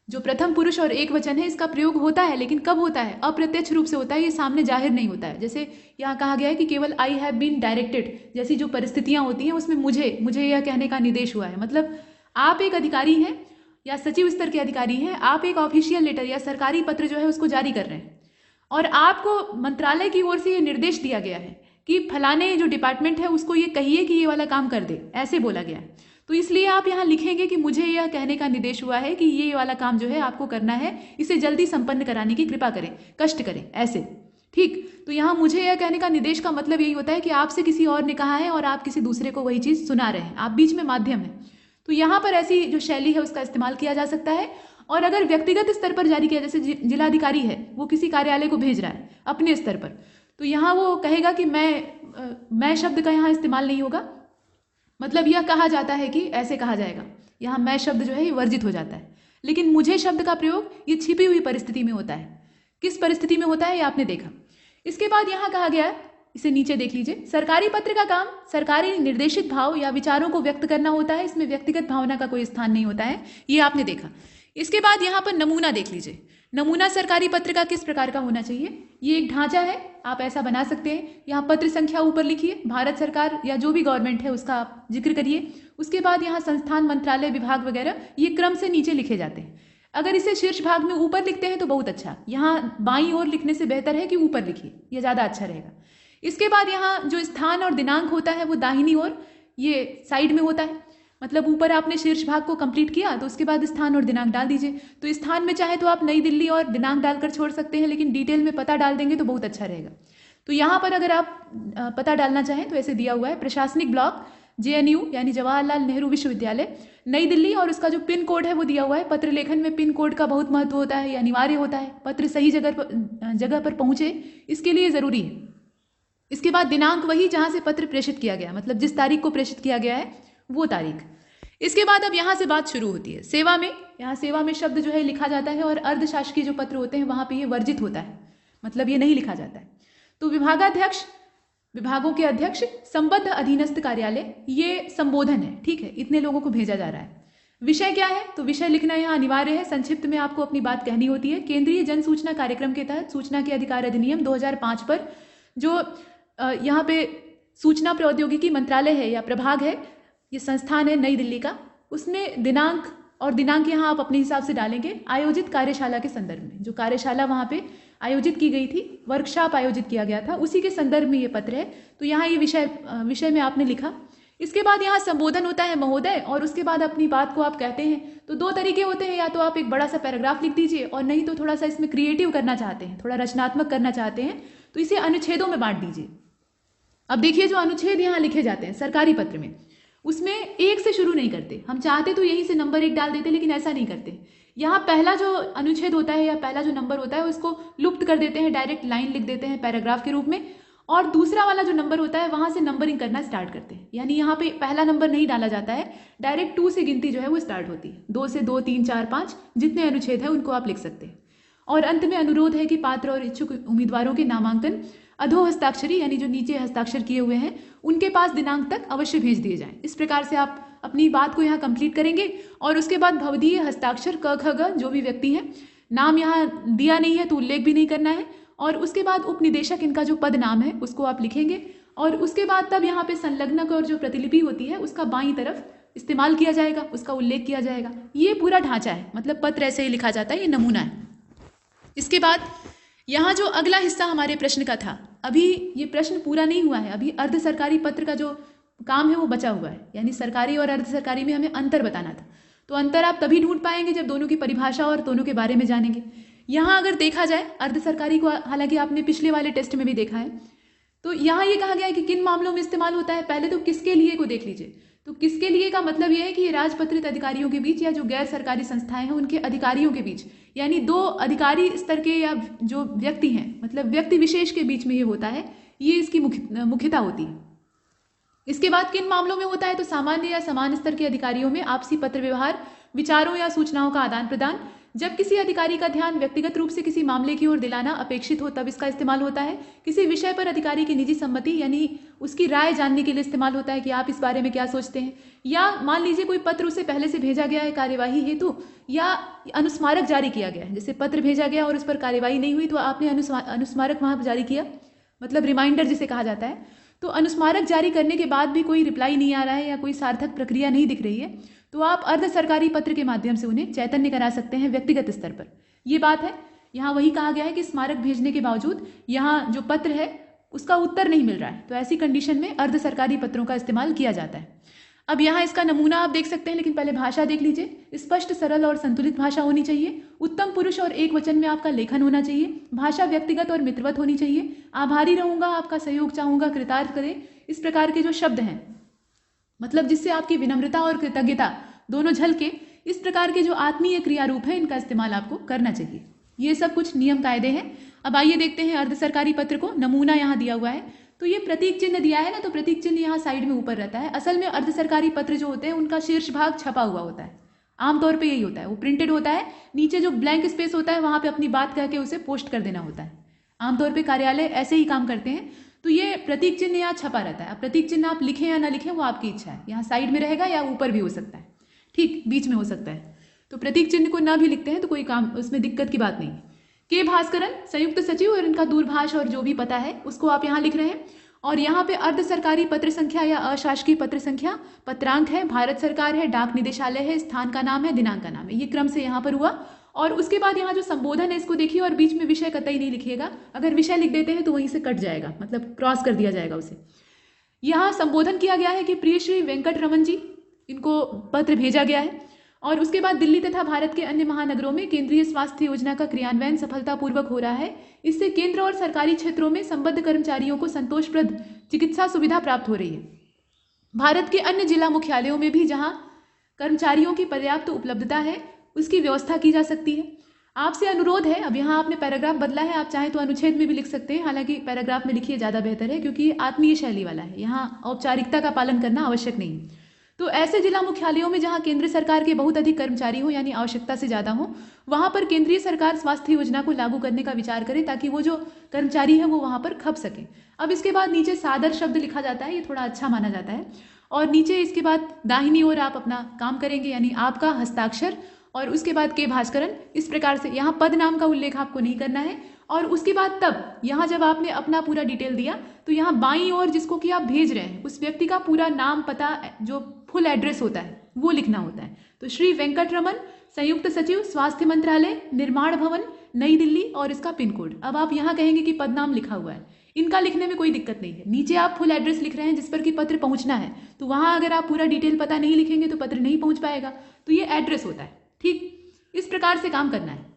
जो प्रथम पुरुष और एक वचन है इसका प्रयोग होता है, लेकिन कब होता है, अप्रत्यक्ष रूप से होता है, ये सामने जाहिर नहीं होता है। जैसे यहाँ कहा गया है कि केवल आई हैव बीन डायरेक्टेड जैसी जो परिस्थितियां होती हैं उसमें मुझे यह कहने का निर्देश हुआ है। मतलब आप एक अधिकारी हैं या सचिव स्तर के अधिकारी हैं, आप एक ऑफिशियल लेटर या सरकारी पत्र जो है उसको जारी कर रहे हैं और आपको मंत्रालय की ओर से ये निर्देश दिया गया है कि फलाने जो डिपार्टमेंट है उसको ये कहिए कि ये वाला काम कर दे, ऐसे बोला गया है। तो इसलिए आप यहाँ लिखेंगे कि मुझे यह कहने का निर्देश हुआ है कि ये वाला काम जो है आपको करना है, इसे जल्दी संपन्न कराने की कृपा करें, कष्ट करें, ऐसे। ठीक, तो यहाँ मुझे यह कहने का निर्देश का मतलब यही होता है कि आपसे किसी और ने कहा है और आप किसी दूसरे को वही चीज़ सुना रहे हैं, आप बीच में माध्यम है। तो यहाँ पर ऐसी जो शैली है उसका इस्तेमाल किया जा सकता है। और अगर व्यक्तिगत स्तर पर जारी किया, जैसे जिलाधिकारी है वो किसी कार्यालय को भेज रहा है अपने स्तर पर, तो यहाँ वो कहेगा कि मैं शब्द का यहाँ इस्तेमाल नहीं होगा। मतलब यह कहा जाता है कि ऐसे कहा जाएगा, यहाँ मैं शब्द जो है ये वर्जित हो जाता है। लेकिन मुझे शब्द का प्रयोग ये छिपी हुई परिस्थिति में होता है। किस परिस्थिति में होता है ये आपने देखा। इसके बाद यहाँ कहा गया है, इसे नीचे देख लीजिए, सरकारी पत्र का काम सरकारी निर्देशित भाव या विचारों को व्यक्त करना होता है, इसमें व्यक्तिगत भावना का कोई स्थान नहीं होता है, ये आपने देखा। इसके बाद यहाँ पर नमूना देख लीजिए। नमूना सरकारी पत्र का किस प्रकार का होना चाहिए, ये एक ढांचा है, आप ऐसा बना सकते हैं। यहाँ पत्र संख्या ऊपर लिखिए, भारत सरकार या जो भी गवर्नमेंट है उसका आप जिक्र करिए। उसके बाद यहाँ संस्थान, मंत्रालय, विभाग वगैरह ये क्रम से नीचे लिखे जाते हैं। अगर इसे शीर्ष भाग में ऊपर लिखते हैं तो बहुत अच्छा, यहाँ बाईं ओर लिखने से बेहतर है कि ऊपर लिखिए, ये ज़्यादा अच्छा रहेगा। इसके बाद यहाँ जो स्थान और दिनांक होता है वो दाहिनी ओर ये साइड में होता है। मतलब ऊपर आपने शीर्ष भाग को कंप्लीट किया तो उसके बाद स्थान और दिनांक डाल दीजिए। तो स्थान में चाहे तो आप नई दिल्ली और दिनांक डालकर छोड़ सकते हैं, लेकिन डिटेल में पता डाल देंगे तो बहुत अच्छा रहेगा। तो यहाँ पर अगर आप पता डालना चाहें तो ऐसे दिया हुआ है, प्रशासनिक ब्लॉक JNU यानी जवाहरलाल नेहरू विश्वविद्यालय नई दिल्ली, और उसका जो पिन कोड है वो दिया हुआ है। पत्र लेखन में पिन कोड का बहुत महत्व होता है, ये अनिवार्य होता है। पत्र सही जगह पर पहुंचे इसके लिए ज़रूरी है। इसके बाद दिनांक वही जहाँ से पत्र प्रेषित किया गया, मतलब जिस तारीख को प्रेषित किया गया है वो तारीख। इसके बाद अब यहाँ से बात शुरू होती है सेवा में। यहाँ सेवा में शब्द जो है लिखा जाता है, और अर्धशासकीय जो पत्र होते हैं वहाँ पे ये वर्जित होता है, मतलब ये नहीं लिखा जाता है। तो विभागाध्यक्ष, विभागों के अध्यक्ष, संबद्ध अधीनस्थ कार्यालय, ये संबोधन है, ठीक है, इतने लोगों को भेजा जा रहा है। विषय क्या है, तो विषय लिखना यहाँ अनिवार्य है, संक्षिप्त में आपको अपनी बात कहनी होती है। केंद्रीय जन सूचना कार्यक्रम के तहत सूचना के अधिकार अधिनियम 2005 पर जो यहाँ पे सूचना प्रौद्योगिकी मंत्रालय है या प्रभाग है, ये संस्थान है नई दिल्ली का, उसमें दिनांक यहाँ आप अपने हिसाब से डालेंगे आयोजित कार्यशाला के संदर्भ में। जो कार्यशाला वहाँ पे आयोजित की गई थी, वर्कशॉप आयोजित किया गया था, उसी के संदर्भ में ये पत्र है। तो यहाँ ये विषय में आपने लिखा। इसके बाद यहाँ संबोधन होता है महोदय, और उसके बाद अपनी बात को आप कहते हैं। तो दो तरीके होते हैं, या तो आप एक बड़ा सा पैराग्राफ लिख दीजिए, और नहीं तो थोड़ा सा इसमें क्रिएटिव करना चाहते हैं, थोड़ा रचनात्मक करना चाहते हैं तो इसे अनुच्छेदों में बांट दीजिए। अब देखिए जो अनुच्छेद यहाँ लिखे जाते हैं सरकारी पत्र में, उसमें एक से शुरू नहीं करते। हम चाहते तो यहीं से नंबर 1 डाल देते, लेकिन ऐसा नहीं करते। यहाँ पहला जो अनुच्छेद होता है या पहला जो नंबर होता है उसको लुप्त कर देते हैं, डायरेक्ट लाइन लिख देते हैं पैराग्राफ के रूप में, और दूसरा वाला जो नंबर होता है वहाँ से नंबरिंग करना स्टार्ट करते हैं। यानी यहाँ पे पहला नंबर नहीं डाला जाता है, डायरेक्ट 2 से गिनती जो है वो स्टार्ट होती है। 2 से 2, 3, 4, 5 जितने अनुच्छेद है उनको आप लिख सकते हैं। और अंत में अनुरोध है कि पात्र और इच्छुक उम्मीदवारों के नामांकन अधो हस्ताक्षरी यानी जो नीचे हस्ताक्षर किए हुए हैं उनके पास दिनांक तक अवश्य भेज दिए जाएं। इस प्रकार से आप अपनी बात को यहाँ कंप्लीट करेंगे। और उसके बाद भवदीय हस्ताक्षर क ख ग जो भी व्यक्ति हैं, नाम यहाँ दिया नहीं है तो उल्लेख भी नहीं करना है। और उसके बाद उपनिदेशक इनका जो पद नाम है उसको आप लिखेंगे। और उसके बाद तब यहाँ पे संलग्नक और जो प्रतिलिपि होती है उसका बाईं तरफ इस्तेमाल किया जाएगा, उसका उल्लेख किया जाएगा। ये पूरा ढांचा है, मतलब पत्र ऐसे ही लिखा जाता है, ये नमूना है। इसके बाद यहाँ जो अगला हिस्सा हमारे प्रश्न का था, अभी ये प्रश्न पूरा नहीं हुआ है, अभी अर्ध सरकारी पत्र का जो काम है वो बचा हुआ है। यानी सरकारी और अर्ध सरकारी में हमें अंतर बताना था। तो अंतर आप तभी ढूंढ पाएंगे जब दोनों की परिभाषा और दोनों के बारे में जानेंगे। यहाँ अगर देखा जाए अर्ध सरकारी को, हालांकि आपने पिछले वाले टेस्ट में भी देखा है, तो यहाँ ये कहा गया है कि किन मामलों में इस्तेमाल होता है। पहले तो किसके लिए को देख लीजिए। तो किसके लिए का मतलब यह है कि ये राजपत्रित अधिकारियों के बीच या जो गैर सरकारी संस्थाएं हैं उनके अधिकारियों के बीच, यानी 2 अधिकारी स्तर के या जो व्यक्ति हैं, मतलब व्यक्ति विशेष के बीच में ये होता है, ये इसकी मुख्यता होती है। इसके बाद किन मामलों में होता है, तो सामान्य या समान स्तर के अधिकारियों में आपसी पत्र व्यवहार, विचारों या सूचनाओं का आदान प्रदान, जब किसी अधिकारी का ध्यान व्यक्तिगत रूप से किसी मामले की ओर दिलाना अपेक्षित हो तब इसका इस्तेमाल होता है। किसी विषय पर अधिकारी की निजी सम्मति यानी उसकी राय जानने के लिए इस्तेमाल होता है कि आप इस बारे में क्या सोचते हैं। या मान लीजिए कोई पत्र उसे पहले से भेजा गया है कार्यवाही हेतु, या अनुस्मारक जारी किया गया है, जैसे पत्र भेजा गया और उस पर कार्यवाही नहीं हुई तो आपने अनुस्मारक वहाँ जारी किया, मतलब रिमाइंडर जिसे कहा जाता है। तो अनुस्मारक जारी करने के बाद भी कोई रिप्लाई नहीं आ रहा है या कोई सार्थक प्रक्रिया नहीं दिख रही है, तो आप अर्ध सरकारी पत्र के माध्यम से उन्हें चैतन्य करा सकते हैं व्यक्तिगत स्तर पर। ये बात है। यहाँ वही कहा गया है कि स्मारक भेजने के बावजूद यहाँ जो पत्र है उसका उत्तर नहीं मिल रहा है, तो ऐसी कंडीशन में अर्ध सरकारी पत्रों का इस्तेमाल किया जाता है। अब यहाँ इसका नमूना आप देख सकते हैं, लेकिन पहले भाषा देख लीजिए। स्पष्ट, सरल और संतुलित भाषा होनी चाहिए। उत्तम पुरुष और एक वचन में आपका लेखन होना चाहिए। भाषा व्यक्तिगत और मित्रवत होनी चाहिए। आभारी रहूंगा, आपका सहयोग चाहूंगा, कृतार्थ करें, इस प्रकार के जो शब्द हैं, मतलब जिससे आपकी विनम्रता और कृतज्ञता दोनों झलके, इस प्रकार के जो आत्मीय क्रिया रूप है इनका इस्तेमाल आपको करना चाहिए। ये सब कुछ नियम कायदे हैं। अब आइए देखते हैं अर्ध सरकारी पत्र को। नमूना यहाँ दिया हुआ है, तो ये प्रतीक चिन्ह दिया है ना, तो प्रतीक चिन्ह यहाँ साइड में ऊपर रहता है। असल में अर्ध सरकारी पत्र जो होते हैं उनका शीर्ष भाग छपा हुआ होता है, आमतौर पे यही होता है, वो प्रिंटेड होता है। नीचे जो ब्लैंक स्पेस होता है वहाँ पे अपनी बात कह के उसे पोस्ट कर देना होता है। आमतौर पे कार्यालय ऐसे ही काम करते हैं। तो ये प्रतीक चिन्ह यहाँ छपा रहता है। अब प्रतीक चिन्ह आप लिखें या ना लिखें वो आपकी इच्छा है, यहाँ साइड में रहेगा या ऊपर भी हो सकता है, ठीक बीच में हो सकता है। तो प्रतीक चिन्ह को ना भी लिखते हैं तो कोई काम उसमें दिक्कत की बात नहीं। के भास्करन संयुक्त सचिव और इनका दूरभाष और जो भी पता है उसको आप यहाँ लिख रहे हैं। और यहाँ पे अर्ध सरकारी पत्र संख्या या अशासकीय पत्र संख्या, पत्रांक है, भारत सरकार है, डाक निदेशालय है, स्थान का नाम है, दिनांक का नाम है, ये क्रम से यहाँ पर हुआ। और उसके बाद यहाँ जो संबोधन है इसको देखिए और बीच में विषय कतई नहीं लिखिएगा। अगर विषय लिख देते हैं तो वहीं से कट जाएगा, मतलब क्रॉस कर दिया जाएगा उसे। यहाँ संबोधन किया गया है कि प्रिय श्री वेंकट रमन जी, इनको पत्र भेजा गया है। और उसके बाद दिल्ली तथा भारत के अन्य महानगरों में केंद्रीय स्वास्थ्य योजना का क्रियान्वयन सफलतापूर्वक हो रहा है। इससे केंद्र और सरकारी क्षेत्रों में संबद्ध कर्मचारियों को संतोषप्रद चिकित्सा सुविधा प्राप्त हो रही है। भारत के अन्य जिला मुख्यालयों में भी जहां कर्मचारियों की पर्याप्त उपलब्धता है उसकी व्यवस्था की जा सकती है। आपसे अनुरोध है, अब यहाँ आपने पैराग्राफ बदला है, आप चाहें तो अनुच्छेद में भी लिख सकते हैं, हालांकि पैराग्राफ में लिखिए ज़्यादा बेहतर है क्योंकि ये आत्मीय शैली वाला है, यहाँ औपचारिकता का पालन करना आवश्यक नहीं है। तो ऐसे जिला मुख्यालयों में जहां केंद्र सरकार के बहुत अधिक कर्मचारी हो, यानी आवश्यकता से ज़्यादा हो, वहां पर केंद्रीय सरकार स्वास्थ्य योजना को लागू करने का विचार करे ताकि वो जो कर्मचारी है वो वहां पर खप सके। अब इसके बाद नीचे सादर शब्द लिखा जाता है, ये थोड़ा अच्छा माना जाता है। और नीचे इसके बाद दाहिनी ओर आप अपना काम करेंगे, यानी आपका हस्ताक्षर, और उसके बाद के भास्करन, इस प्रकार से यहाँ पद नाम का उल्लेख आपको नहीं करना है। और उसके बाद तब यहाँ जब आपने अपना पूरा डिटेल दिया तो यहाँ बाईं ओर जिसको कि आप भेज रहे हैं उस व्यक्ति का पूरा नाम, पता, जो फुल एड्रेस होता है वो लिखना होता है। तो श्री वेंकट रमन, संयुक्त सचिव, स्वास्थ्य मंत्रालय, निर्माण भवन, नई दिल्ली, और इसका पिन कोड। अब आप यहाँ कहेंगे कि पद नाम लिखा हुआ है, इनका लिखने में कोई दिक्कत नहीं है। नीचे आप फुल एड्रेस लिख रहे हैं जिस पर कि पत्र पहुँचना है, तो वहाँ अगर आप पूरा डिटेल पता नहीं लिखेंगे तो पत्र नहीं पहुँच पाएगा। तो ये एड्रेस होता है, ठीक इस प्रकार से काम करना है।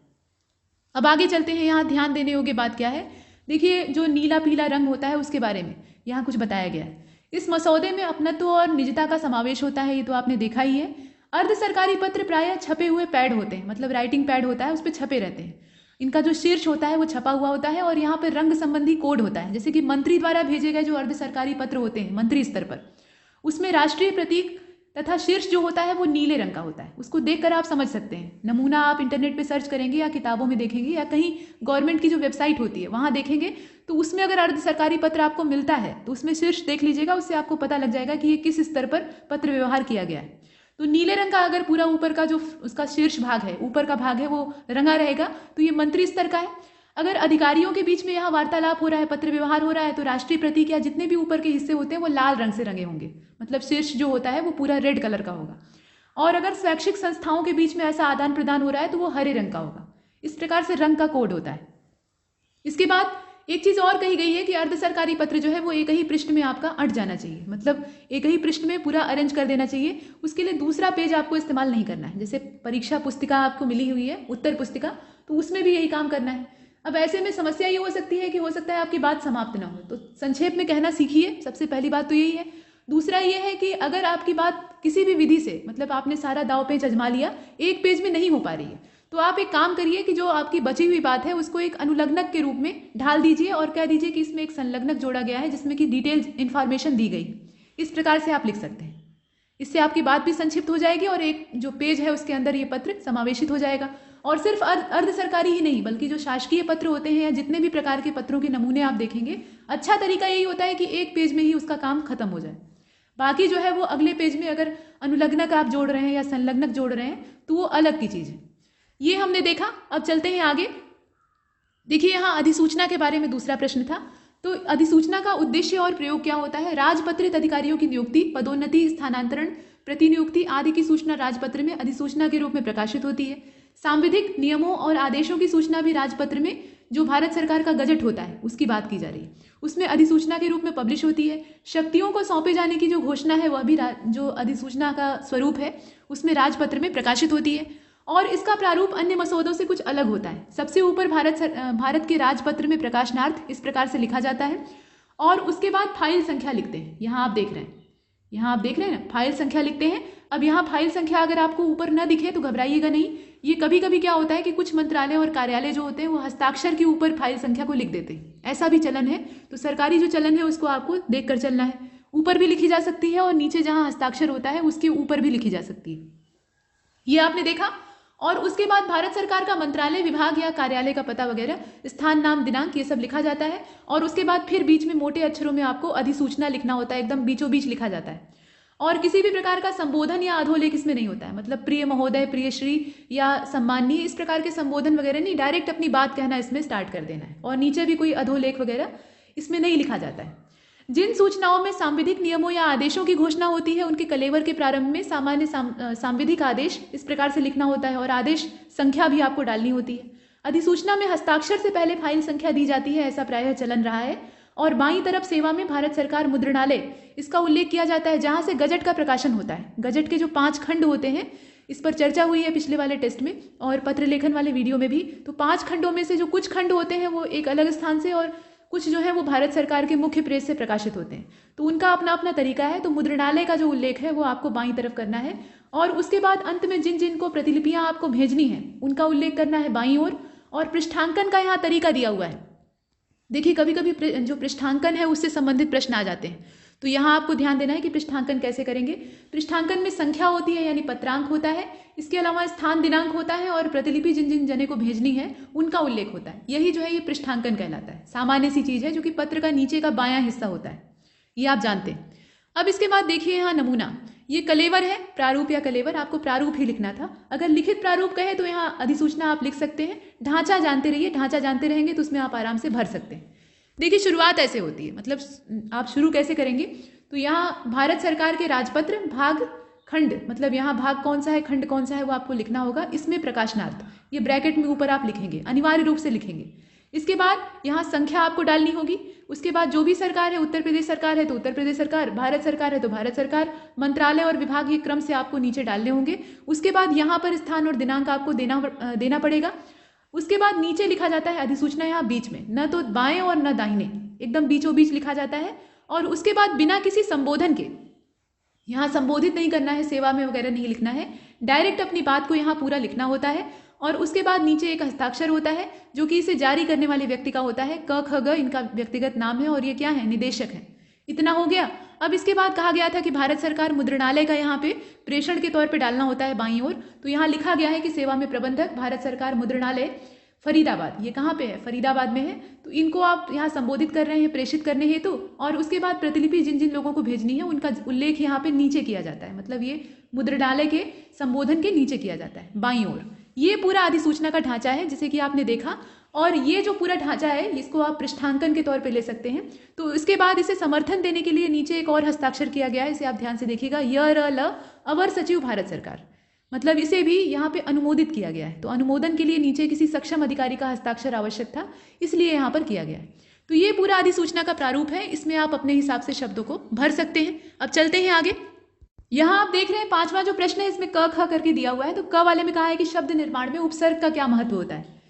अब आगे चलते हैं। यहाँ ध्यान देने योग्य बात क्या है, देखिए जो नीला पीला रंग होता है उसके बारे में यहाँ कुछ बताया गया है। इस मसौदे में अपनत्व और निजता का समावेश होता है, ये तो आपने देखा ही है। अर्ध सरकारी पत्र प्रायः छपे हुए पैड होते हैं, मतलब राइटिंग पैड होता है, उस पर छपे रहते हैं। इनका जो शीर्ष होता है वो छपा हुआ होता है और यहाँ पर रंग संबंधी कोड होता है। जैसे कि मंत्री द्वारा भेजे गए जो अर्ध सरकारी पत्र होते हैं मंत्री स्तर पर, उसमें राष्ट्रीय प्रतीक तथा शीर्ष जो होता है वो नीले रंग का होता है। उसको देखकर आप समझ सकते हैं। नमूना आप इंटरनेट पे सर्च करेंगे या किताबों में देखेंगे या कहीं गवर्नमेंट की जो वेबसाइट होती है वहाँ देखेंगे, तो उसमें अगर अर्ध सरकारी पत्र आपको मिलता है तो उसमें शीर्ष देख लीजिएगा, उससे आपको पता लग जाएगा कि ये किस स्तर पर पत्र व्यवहार किया गया है। तो नीले रंग का अगर पूरा ऊपर का जो उसका शीर्ष भाग है, ऊपर का भाग है, वो रंगा रहेगा तो ये मंत्री स्तर का है। अगर अधिकारियों के बीच में यहाँ वार्तालाप हो रहा है, पत्र व्यवहार हो रहा है, तो राष्ट्रीय प्रतीक या जितने भी ऊपर के हिस्से होते हैं वो लाल रंग से रंगे होंगे, मतलब शीर्ष जो होता है वो पूरा रेड कलर का होगा। और अगर शैक्षिक संस्थाओं के बीच में ऐसा आदान प्रदान हो रहा है तो वो हरे रंग का होगा। इस प्रकार से रंग का कोड होता है। इसके बाद एक चीज और कही गई है कि अर्ध सरकारी पत्र जो है वो एक ही पृष्ठ में आपका अट जाना चाहिए, मतलब एक ही पृष्ठ में पूरा अरेंज कर देना चाहिए। उसके लिए दूसरा पेज आपको इस्तेमाल नहीं करना है। जैसे परीक्षा पुस्तिका आपको मिली हुई है, उत्तर पुस्तिका, तो उसमें भी यही काम करना है। अब ऐसे में समस्या ये हो सकती है कि हो सकता है आपकी बात समाप्त ना हो, तो संक्षेप में कहना सीखिए, सबसे पहली बात तो यही है। दूसरा ये है कि अगर आपकी बात किसी भी विधि से, मतलब आपने सारा दाव पेच आजमा लिया, एक पेज में नहीं हो पा रही है, तो आप एक काम करिए कि जो आपकी बची हुई बात है उसको एक अनुलग्नक के रूप में ढाल दीजिए और कह दीजिए कि इसमें एक संलग्नक जोड़ा गया है जिसमें कि डिटेल इंफॉर्मेशन दी गई। इस प्रकार से आप लिख सकते हैं। इससे आपकी बात भी संक्षिप्त हो जाएगी और एक जो पेज है उसके अंदर ये पत्र समावेशित हो जाएगा। और सिर्फ अर्ध सरकारी ही नहीं बल्कि जो शासकीय पत्र होते हैं या जितने भी प्रकार के पत्रों के नमूने आप देखेंगे, अच्छा तरीका यही होता है कि एक पेज में ही उसका काम खत्म हो जाए। बाकी जो है वो अगले पेज में अगर अनुलग्नक आप जोड़ रहे हैं या संलग्नक जोड़ रहे हैं तो वो अलग की चीज़ है। ये हमने देखा। अब चलते हैं आगे। देखिए यहाँ अधिसूचना के बारे में दूसरा प्रश्न था। तो अधिसूचना का उद्देश्य और प्रयोग क्या होता है? राजपत्रित अधिकारियों की नियुक्ति, पदोन्नति, स्थानांतरण, प्रतिनियुक्ति आदि की सूचना राजपत्र में अधिसूचना के रूप में प्रकाशित होती है। सांविधिक नियमों और आदेशों की सूचना भी राजपत्र में, जो भारत सरकार का गजट होता है उसकी बात की जा रही है, उसमें अधिसूचना के रूप में पब्लिश होती है। शक्तियों को सौंपे जाने की जो घोषणा है वह भी जो अधिसूचना का स्वरूप है उसमें राजपत्र में प्रकाशित होती है। और इसका प्रारूप अन्य मसौदों से कुछ अलग होता है। सबसे ऊपर भारत के राजपत्र में प्रकाशनार्थ इस प्रकार से लिखा जाता है और उसके बाद फाइल संख्या लिखते हैं। यहाँ आप देख रहे हैं ना, फाइल संख्या लिखते हैं। अब यहाँ फाइल संख्या अगर आपको ऊपर न दिखे तो घबराइएगा नहीं। ये कभी कभी क्या होता है कि कुछ मंत्रालय और कार्यालय जो होते हैं वो हस्ताक्षर के ऊपर फाइल संख्या को लिख देते हैं, ऐसा भी चलन है। तो सरकारी जो चलन है उसको आपको देख कर चलना है। ऊपर भी लिखी जा सकती है और नीचे जहाँ हस्ताक्षर होता है उसके ऊपर भी लिखी जा सकती है। ये आपने देखा। और उसके बाद भारत सरकार का मंत्रालय, विभाग या कार्यालय का पता वगैरह, स्थान, नाम, दिनांक, ये सब लिखा जाता है। और उसके बाद फिर बीच में मोटे अक्षरों में आपको अधिसूचना लिखना होता है, एकदम बीचों बीच लिखा जाता है। और किसी भी प्रकार का संबोधन या अधोलेख इसमें नहीं होता है, मतलब प्रिय महोदय, प्रिय श्री या सम्माननीय, इस प्रकार के संबोधन वगैरह नहीं, डायरेक्ट अपनी बात कहना इसमें स्टार्ट कर देना है। और नीचे भी कोई अधोलेख वगैरह इसमें नहीं लिखा जाता है। जिन सूचनाओं में सांविधिक नियमों या आदेशों की घोषणा होती है उनके कलेवर के प्रारंभ में सामान्य सांविधिक आदेश इस प्रकार से लिखना होता है और आदेश संख्या भी आपको डालनी होती है। अधिसूचना में हस्ताक्षर से पहले फाइल संख्या दी जाती है, ऐसा प्रायः चलन रहा है। और बाईं तरफ सेवा में भारत सरकार मुद्रणालय, इसका उल्लेख किया जाता है, जहां से गजट का प्रकाशन होता है। गजट के जो 5 खंड होते हैं, इस पर चर्चा हुई है पिछले वाले टेस्ट में और पत्र लेखन वाले वीडियो में भी। तो 5 खंडों में से जो कुछ खंड होते हैं वो एक अलग स्थान से और कुछ जो है वो भारत सरकार के मुख्य प्रेस से प्रकाशित होते हैं। तो उनका अपना अपना तरीका है। तो मुद्रणालय का जो उल्लेख है वो आपको बाईं तरफ करना है। और उसके बाद अंत में जिन जिन को प्रतिलिपियां आपको भेजनी है उनका उल्लेख करना है बाईं ओर। और पृष्ठांकन का यहाँ तरीका दिया हुआ है। देखिए कभी कभी जो पृष्ठांकन है उससे संबंधित प्रश्न आ जाते हैं, तो यहाँ आपको ध्यान देना है कि पृष्ठांकन कैसे करेंगे। पृष्ठांकन में संख्या होती है यानी पत्रांक होता है, इसके अलावा स्थान, दिनांक होता है और प्रतिलिपि जिन जिन जने को भेजनी है उनका उल्लेख होता है। यही जो है ये पृष्ठांकन कहलाता है। सामान्य सी चीज है जो कि पत्र का नीचे का बायां हिस्सा होता है, ये आप जानते हैं। अब इसके बाद देखिए यहाँ नमूना, ये कलेवर है, प्रारूप या कलेवर, आपको प्रारूप ही लिखना था। अगर लिखित प्रारूप कहे तो यहाँ अधिसूचना आप लिख सकते हैं। ढांचा जानते रहिए, ढांचा जानते रहेंगे तो उसमें आप आराम से भर सकते हैं। देखिए शुरुआत ऐसे होती है, मतलब आप शुरू कैसे करेंगे। तो यहाँ भारत सरकार के राजपत्र भाग खंड, मतलब यहाँ भाग कौन सा है, खंड कौन सा है वो आपको लिखना होगा। इसमें प्रकाशनार्थ, ये ब्रैकेट में ऊपर आप लिखेंगे, अनिवार्य रूप से लिखेंगे। इसके बाद यहाँ संख्या आपको डालनी होगी। उसके बाद जो भी सरकार है, उत्तर प्रदेश सरकार है तो उत्तर प्रदेश सरकार, भारत सरकार है तो भारत सरकार, मंत्रालय और विभाग, ये क्रम से आपको नीचे डालने होंगे। उसके बाद यहाँ पर स्थान और दिनांक आपको देना पड़ेगा। उसके बाद नीचे लिखा जाता है अधिसूचना, यहाँ बीच में, न तो बाएं और न दाहिने, एकदम बीचों बीच लिखा जाता है। और उसके बाद बिना किसी संबोधन के, यहाँ संबोधित नहीं करना है, सेवा में वगैरह नहीं लिखना है, डायरेक्ट अपनी बात को यहाँ पूरा लिखना होता है। और उसके बाद नीचे एक हस्ताक्षर होता है जो कि इसे जारी करने वाले व्यक्ति का होता है। क ख ग इनका व्यक्तिगत नाम है और ये क्या है, निदेशक है। इतना हो गया। अब इसके बाद कहा गया था कि भारत सरकार मुद्रणालय का यहाँ पे प्रेषण के तौर पे डालना होता है बाईं ओर। तो यहाँ लिखा गया है कि सेवा में प्रबंधक भारत सरकार मुद्रणालय फरीदाबाद, ये कहाँ पे है, फरीदाबाद में है। तो इनको आप यहाँ संबोधित कर रहे हैं प्रेषित करने हेतु। और उसके बाद प्रतिलिपि जिन जिन लोगों को भेजनी है उनका उल्लेख यहाँ पे नीचे किया जाता है, मतलब ये मुद्रणालय के संबोधन के नीचे किया जाता है बाईं ओर। ये पूरा अधिसूचना का ढांचा है जिसे कि आपने देखा। और ये जो पूरा ढांचा है इसको आप पृष्ठांकन के तौर पे ले सकते हैं। तो इसके बाद इसे समर्थन देने के लिए नीचे एक और हस्ताक्षर किया गया है, इसे आप ध्यान से देखिएगा, य अवर सचिव भारत सरकार, मतलब इसे भी यहाँ पे अनुमोदित किया गया है। तो अनुमोदन के लिए नीचे किसी सक्षम अधिकारी का हस्ताक्षर आवश्यक था, इसलिए यहाँ पर किया गया है। तो ये पूरा अधिसूचना का प्रारूप है, इसमें आप अपने हिसाब से शब्दों को भर सकते हैं। अब चलते हैं आगे। यहाँ आप देख रहे हैं 5वां जो प्रश्न है इसमें क ख करके दिया हुआ है। तो क वाले में कहा है कि शब्द निर्माण में उपसर्ग का क्या महत्व होता है।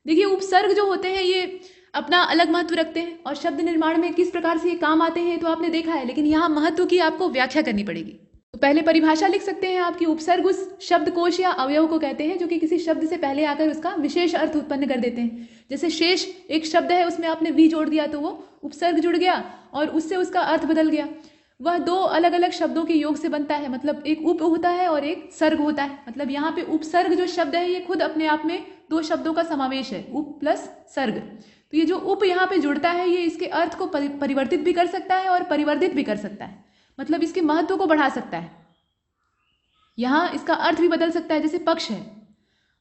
देखिए उपसर्ग जो होते हैं ये अपना अलग महत्व रखते हैं और शब्द निर्माण में किस प्रकार से ये काम आते हैं तो आपने देखा है, लेकिन यहाँ महत्व की आपको व्याख्या करनी पड़ेगी। तो पहले परिभाषा लिख सकते हैं आपकी, उपसर्ग उस शब्दकोश या अवयव को कहते हैं जो कि किसी शब्द से पहले आकर उसका विशेष अर्थ उत्पन्न कर देते हैं। जैसे शेष एक शब्द है, उसमें आपने वी जोड़ दिया तो वो उपसर्ग जुड़ गया और उससे उसका अर्थ बदल गया। वह 2 अलग अलग शब्दों के योग से बनता है, मतलब एक उप होता है और एक सर्ग होता है। मतलब यहाँ पे उपसर्ग जो शब्द है ये खुद अपने आप में 2 शब्दों का समावेश है, उप प्लस सर्ग। तो ये जो उप यहाँ पे जुड़ता है ये इसके अर्थ को परिवर्तित भी कर सकता है और परिवर्धित भी कर सकता है, मतलब इसके महत्व को बढ़ा सकता है। यहाँ इसका अर्थ भी बदल सकता है, जैसे पक्ष है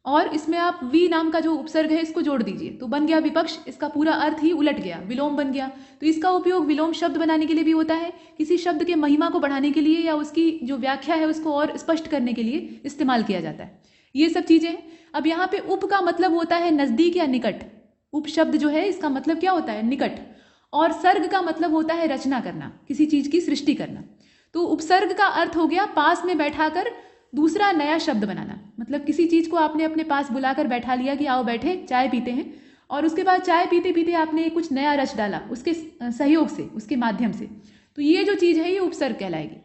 और इसमें आप वी नाम का जो उपसर्ग है इसको जोड़ दीजिए तो बन गया विपक्ष, इसका पूरा अर्थ ही उलट गया, विलोम बन गया। तो इसका उपयोग विलोम शब्द बनाने के लिए भी होता है, किसी शब्द के महिमा को बढ़ाने के लिए या उसकी जो व्याख्या है उसको और स्पष्ट करने के लिए इस्तेमाल किया जाता है। ये सब चीजें हैं। अब यहाँ पे उप का मतलब होता है नजदीक या निकट। उप शब्द जो है इसका मतलब क्या होता है, निकट। और सर्ग का मतलब होता है रचना करना, किसी चीज की सृष्टि करना। तो उपसर्ग का अर्थ हो गया पास में बैठाकर दूसरा नया शब्द बनाना, मतलब किसी चीज को आपने अपने पास बुलाकर बैठा लिया कि आओ बैठे चाय पीते हैं, और उसके बाद चाय पीते पीते आपने कुछ नया रच डाला उसके सहयोग से, उसके माध्यम से। तो ये जो चीज है ये उपसर्ग कहलाएगी।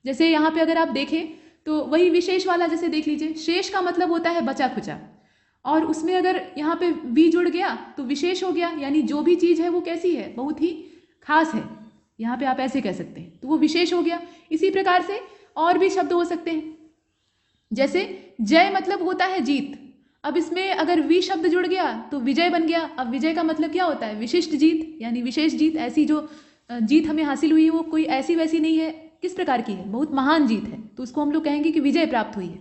जैसे यहाँ पे अगर आप देखें तो वही विशेष वाला जैसे देख लीजिए, शेष का मतलब होता है बचा खुचा, और उसमें अगर यहाँ पे वी जुड़ गया तो विशेष हो गया, यानी जो भी चीज़ है वो कैसी है, बहुत ही खास है, यहाँ पे आप ऐसे कह सकते हैं, तो वो विशेष हो गया। इसी प्रकार से और भी शब्द हो सकते हैं, जैसे जय मतलब होता है जीत, अब इसमें अगर वी शब्द जुड़ गया तो विजय बन गया। अब विजय का मतलब क्या होता है, विशिष्ट जीत, यानी विशेष जीत, ऐसी जो जीत हमें हासिल हुई है वो कोई ऐसी वैसी नहीं है, किस प्रकार की है, बहुत महान जीत है, तो उसको हम लोग कहेंगे कि विजय प्राप्त हुई है।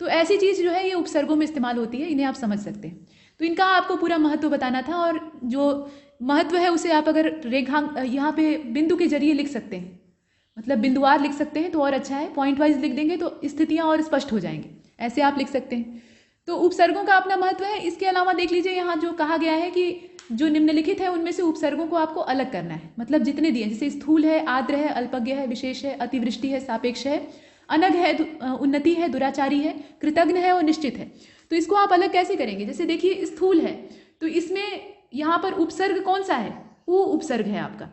तो ऐसी चीज़ जो है ये उपसर्गों में इस्तेमाल होती है, इन्हें आप समझ सकते हैं। तो इनका आपको पूरा महत्व बताना था, और जो महत्व है उसे आप अगर रेखांक यहाँ पे बिंदु के जरिए लिख सकते हैं, मतलब बिंदुवार लिख सकते हैं तो और अच्छा है, पॉइंट वाइज लिख देंगे तो स्थितियाँ और स्पष्ट हो जाएंगी, ऐसे आप लिख सकते हैं। तो उपसर्गों का अपना महत्व है। इसके अलावा देख लीजिए यहाँ जो कहा गया है कि जो निम्नलिखित है उनमें से उपसर्गों को आपको अलग करना है, मतलब जितने दिए, जैसे स्थूल है, आर्द्र है, अल्पज्ञ है, विशेष है, अतिवृष्टि है, सापेक्ष है, अनग है, उन्नति है, दुराचारी है, कृतज्ञ है और निश्चित है। तो इसको आप अलग कैसे करेंगे, जैसे देखिए स्थूल है तो इसमें यहाँ पर उपसर्ग कौन सा है, उ उपसर्ग है आपका।